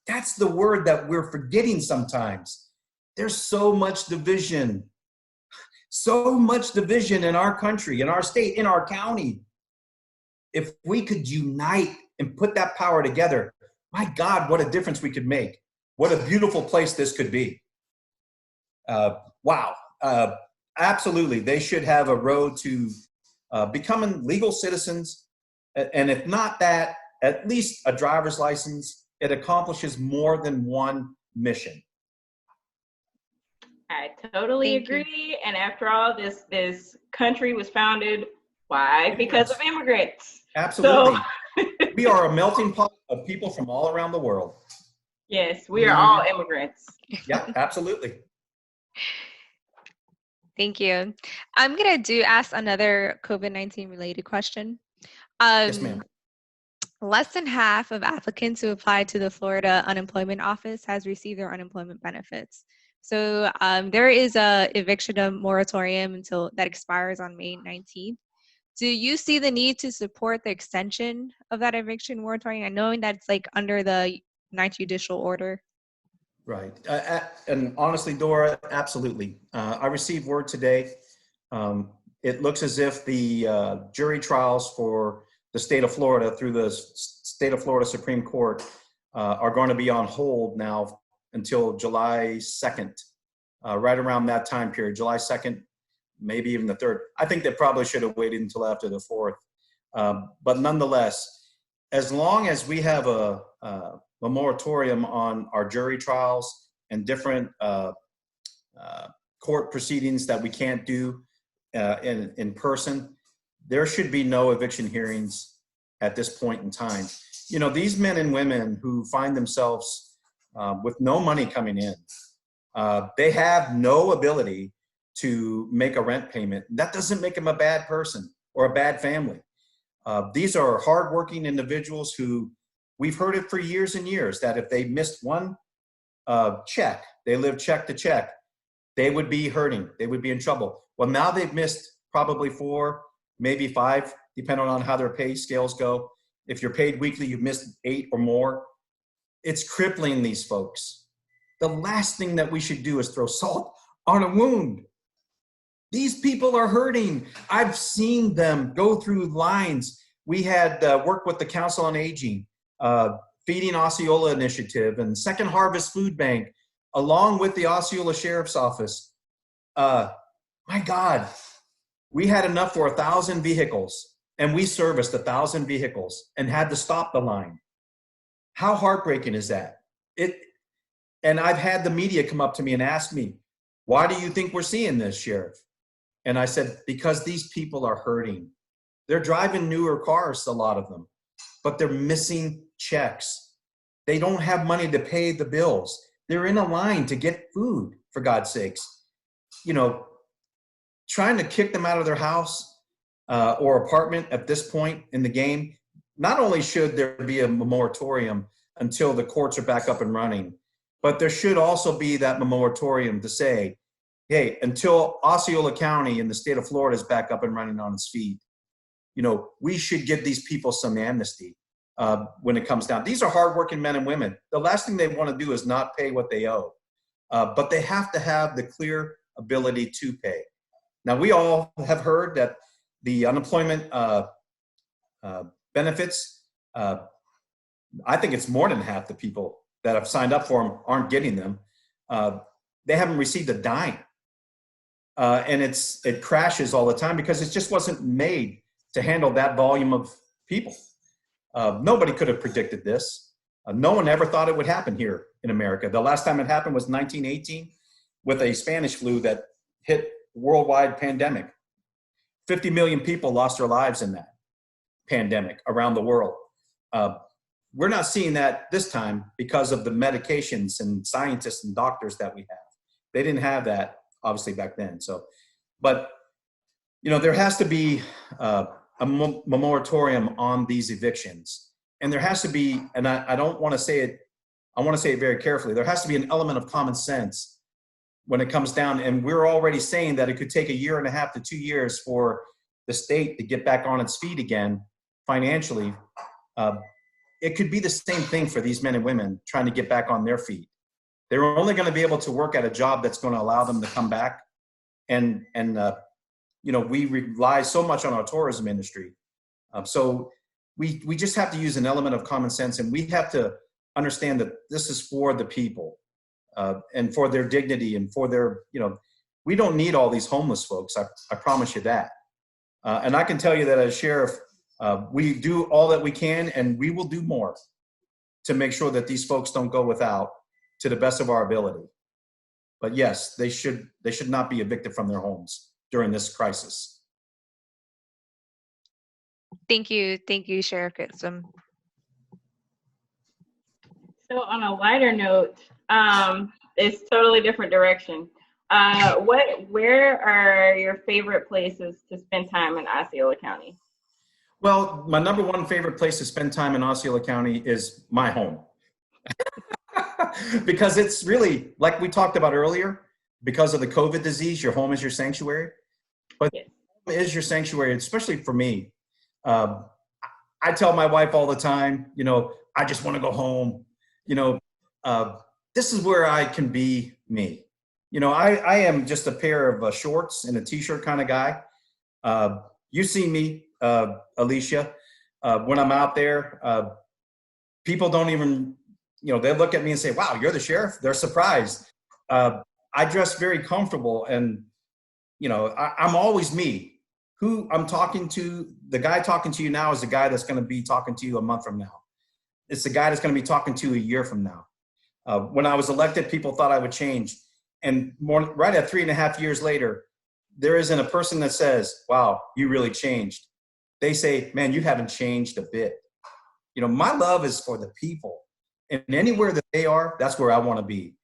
That's the word that we're forgetting sometimes. There's so much division in our country, in our state, in our county. If we could unite and put that power together, my God, what a difference we could make. What a beautiful place this could be. Wow. Absolutely. They should have a road to becoming legal citizens. And if not that, at least a driver's license. It accomplishes more than one mission. I totally agree. And after all, this country was founded, why? Because of immigrants. Absolutely. So, we are a melting pot of people from all around the world. Yes, we are all immigrants. Yeah, absolutely. Thank you. I'm going to ask another COVID-19 related question. Yes, ma'am. Less than half of applicants who applied to the Florida Unemployment Office has received their unemployment benefits. So there is a eviction moratorium until that expires on May 19th. Do you see the need to support the extension of that eviction moratorium, and knowing that it's like under the 9th judicial order? Right. And honestly, Dora, absolutely. I received word today. It looks as if the jury trials for the state of Florida through the state of Florida Supreme Court are going to be on hold now until July 2nd, right around that time period, July 2nd, maybe even the 3rd. I think they probably should have waited until after the 4th. But nonetheless, as long as we have a moratorium on our jury trials and different court proceedings that we can't do in person, there should be no eviction hearings at this point in time. You know, these men and women who find themselves with no money coming in, they have no ability to make a rent payment. That doesn't make them a bad person or a bad family. These are hardworking individuals who, we've heard it for years and years, that if they missed one check, they live check to check, they would be hurting. They would be in trouble. Well, now they've missed probably 4, maybe 5, depending on how their pay scales go. If you're paid weekly, you've missed 8 or more. It's crippling these folks. The last thing that we should do is throw salt on a wound. These people are hurting. I've seen them go through lines. We had worked with the Council on Aging, Feeding Osceola Initiative, and Second Harvest Food Bank, along with the Osceola Sheriff's Office. My God, we had enough for 1,000 vehicles, and we serviced 1,000 vehicles and had to stop the line. How heartbreaking is that? And I've had the media come up to me and ask me, why do you think we're seeing this, Sheriff? And I said, because these people are hurting. They're driving newer cars, a lot of them, but they're missing checks. They don't have money to pay the bills. They're in a line to get food, for God's sakes. You know, trying to kick them out of their house or apartment at this point in the game, not only should there be a moratorium until the courts are back up and running, but there should also be that moratorium to say, hey, until Osceola County in the state of Florida is back up and running on its feet, you know, we should give these people some amnesty. when it comes down. These are hardworking men and women. The last thing they want to do is not pay what they owe, but they have to have the clear ability to pay. Now, we all have heard that the unemployment benefits, I think it's more than half the people that have signed up for them aren't getting them. They haven't received a dime. And it crashes all the time because it just wasn't made to handle that volume of people. Nobody could have predicted this. No one ever thought it would happen here in America. The last time it happened was 1918 with a Spanish flu that hit worldwide pandemic. 50 million people lost their lives in that pandemic around the world. We're not seeing that this time because of the medications and scientists and doctors that we have. They didn't have that obviously back then. So, but there has to be a moratorium on these evictions, and there has to be, and I don't want to say it, I want to say it very carefully. There has to be an element of common sense when it comes down, and we're already saying that it could take 1.5 to 2 years for the state to get back on its feet again financially. It could be the same thing for these men and women trying to get back on their feet. They're only going to be able to work at a job that's going to allow them to come back. And we rely so much on our tourism industry. So we just have to use an element of common sense, and we have to understand that this is for the people and for their dignity and for their, we don't need all these homeless folks. I promise you that. And I can tell you that as sheriff, we do all that we can, and we will do more to make sure that these folks don't go without, to the best of our ability. But yes, they should not be evicted from their homes during this crisis. Thank you, Sheriff Gibson. So on a lighter note, it's totally different direction. Where are your favorite places to spend time in Osceola County? Well, my number one favorite place to spend time in Osceola County is my home. Because it's really, like we talked about earlier, because of the COVID disease, your home is your sanctuary. But yes. Home is your sanctuary, especially for me. I tell my wife all the time, I just want to go home. This is where I can be me. I am just a pair of shorts and a t-shirt kind of guy. You see me, Alicia, when I'm out there, people don't even, they look at me and say, wow, you're the sheriff. They're surprised. I dress very comfortable, and, I'm always me. Who I'm talking to, the guy talking to you now is the guy that's going to be talking to you a month from now. It's the guy that's going to be talking to you a year from now. When I was elected, people thought I would change. And right at 3.5 years later, there isn't a person that says, wow, you really changed. They say, man, you haven't changed a bit. My love is for the people. And anywhere that they are, that's where I want to be.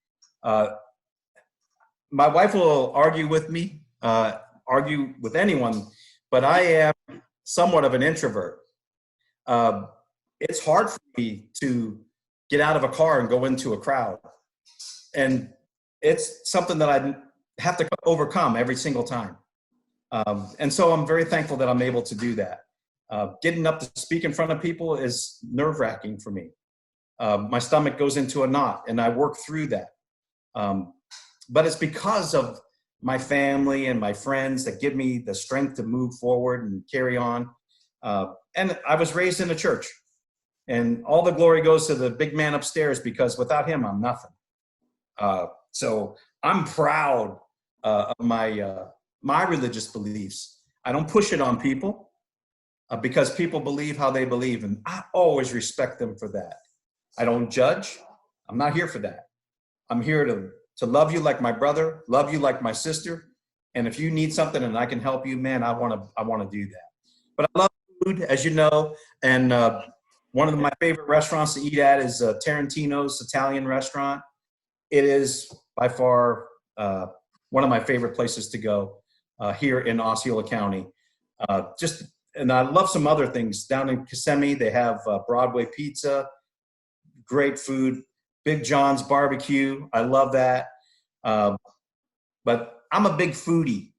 My wife will argue with me, argue with anyone, but I am somewhat of an introvert. It's hard for me to get out of a car and go into a crowd. And it's something that I have to overcome every single time. And so I'm very thankful that I'm able to do that. Getting up to speak in front of people is nerve-wracking for me. My stomach goes into a knot, and I work through that. But it's because of my family and my friends that give me the strength to move forward and carry on. And I was raised in a church, and all the glory goes to the big man upstairs, because without him, I'm nothing. So I'm proud of my religious beliefs. I don't push it on people because people believe how they believe, and I always respect them for that. I don't judge. I'm not here for that. I'm here to love you like my brother, love you like my sister. And if you need something and I can help you, man, I want to do that. But I love food, as you know, and one of my favorite restaurants to eat at is Tarantino's Italian restaurant. It is by far one of my favorite places to go here in Osceola County. And I love some other things. Down in Kissimmee, they have Broadway Pizza, great food. Big John's Barbecue, I love that. But I'm a big foodie.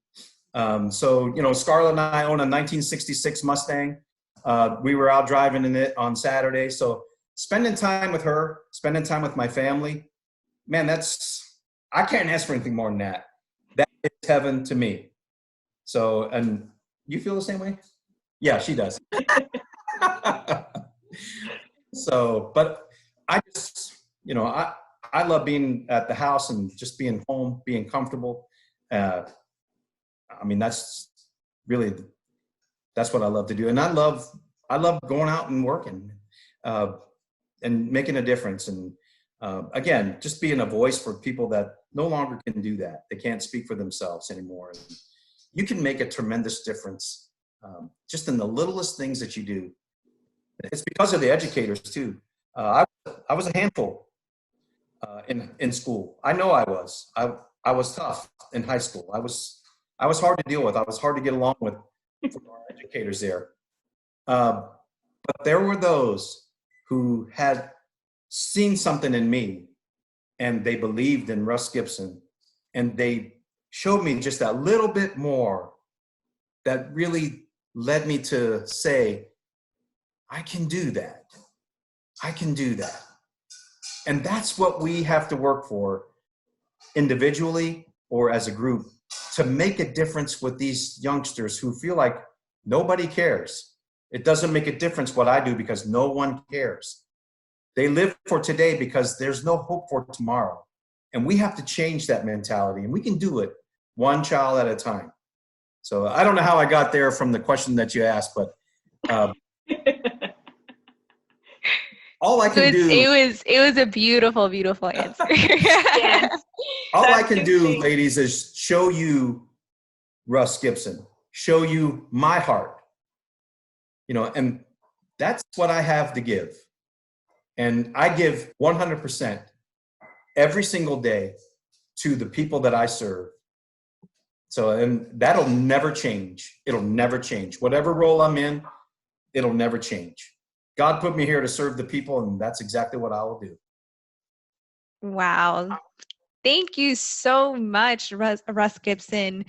So, Scarlett and I own a 1966 Mustang. We were out driving in it on Saturday. So spending time with her, spending time with my family, man, I can't ask for anything more than that. That is heaven to me. So, and you feel the same way? Yeah, she does. So, but I just, I love being at the house and just being home, being comfortable. I mean, that's what I love to do. And I love going out and working, and making a difference. And again, just being a voice for people that no longer can do that. They can't speak for themselves anymore. And you can make a tremendous difference, just in the littlest things that you do. It's because of the educators too. I was a handful in school. I know I was. I was tough in high school. I was hard to deal with. I was hard to get along with for our educators there. But there were those who had seen something in me, and they believed in Russ Gibson, and they showed me just that little bit more that really led me to say, I can do that. I can do that. And that's what we have to work for individually or as a group, to make a difference with these youngsters who feel like nobody cares. It doesn't make a difference what I do because no one cares. They live for today because there's no hope for tomorrow. And we have to change that mentality, and we can do it one child at a time. So I don't know how I got there from the question that you asked, but all I can do. It was a beautiful, beautiful answer. Yes. All I can do, ladies, is show you Russ Gibson, show you my heart, and that's what I have to give. And I give 100% every single day to the people that I serve. So, and that'll never change. It'll never change. Whatever role I'm in, it'll never change. God put me here to serve the people, and that's exactly what I will do. Wow. Thank you so much, Russ Gibson.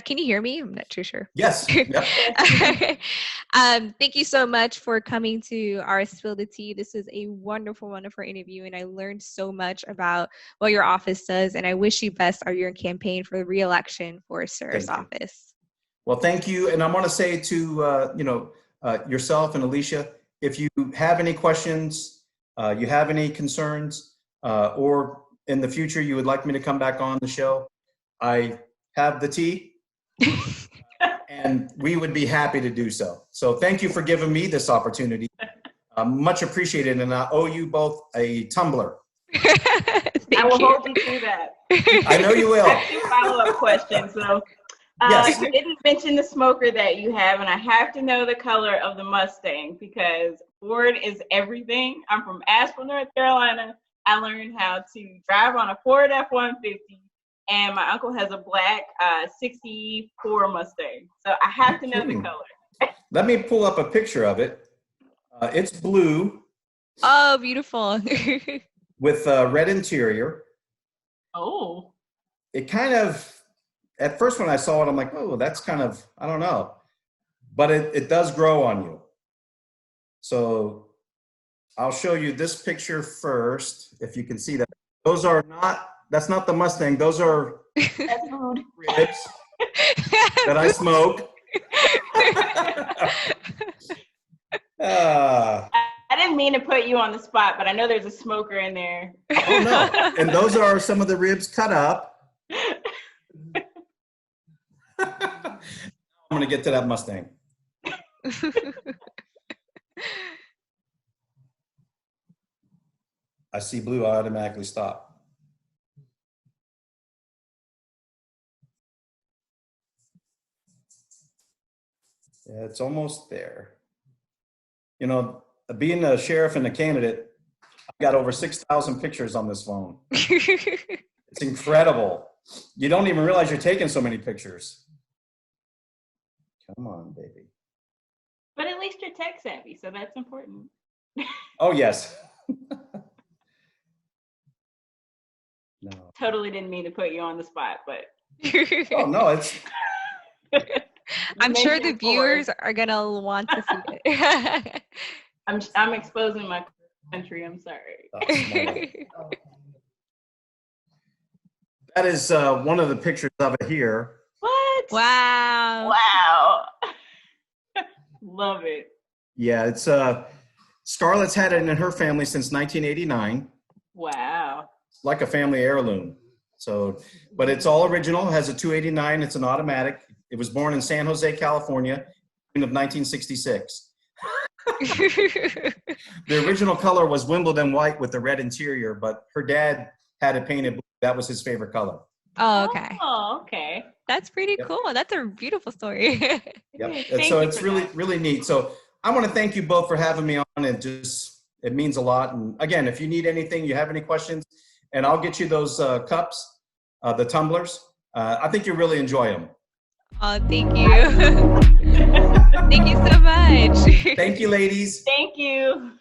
Can you hear me? I'm not too sure. Yes. Yep. Thank you so much for coming to our Spill the Tea. This was a wonderful, wonderful interview, and I learned so much about what your office does, and I wish you best on your campaign for the re-election for Sir's office. Well, thank you. And I want to say to, yourself and Alicia, if you have any questions, you have any concerns, or in the future you would like me to come back on the show, I have the tea. And we would be happy to do so. So thank you for giving me this opportunity. Much appreciated, and I owe you both a tumbler. I will hold you to that. I know you will. I have 2 follow-up questions. So yes. You didn't mention the smoker that you have, and I have to know the color of the Mustang because Ford is everything. I'm from Asheville, North Carolina. I learned how to drive on a Ford F-150. And my uncle has a black 64 Mustang. So I have to know the color. Let me pull up a picture of it. It's blue. Oh, beautiful. With a red interior. Oh. It kind of, at first when I saw it, I'm like, oh, that's kind of, I don't know. But it does grow on you. So I'll show you this picture first, if you can see that. That's not the Mustang. Those are ribs that I smoke. I didn't mean to put you on the spot, but I know there's a smoker in there. Oh, no. And those are some of the ribs cut up. I'm going to get to that Mustang. I see blue, I automatically stop. Yeah, it's almost there. Being a sheriff and a candidate, I've got over 6,000 pictures on this phone. It's incredible. You don't even realize you're taking so many pictures. Come on, baby. But at least you're tech savvy, so that's important. Oh, yes. No. Totally didn't mean to put you on the spot, but. Oh, no, I'm sure the mentioned viewers are gonna want to see it. I'm exposing my country. I'm sorry. Oh, small. That is one of the pictures of it here. What? Wow. Wow. Love it. Yeah, it's Scarlett's had it in her family since 1989. Wow. Like a family heirloom. So, but it's all original, has a 289, it's an automatic. It was born in San Jose, California, in of 1966. The original color was Wimbledon white with the red interior, but her dad had it painted blue. That was his favorite color. Oh, okay. Oh, okay. That's pretty Yep. cool. That's a beautiful story. Yep. Thank And so you it's for really, that. really neat. So I want to thank you both for having me on. It means a lot. And again, if you need anything, you have any questions, and I'll get you those cups, the tumblers. I think you'll really enjoy them. Oh, thank you. Thank you so much. Thank you, ladies. Thank you.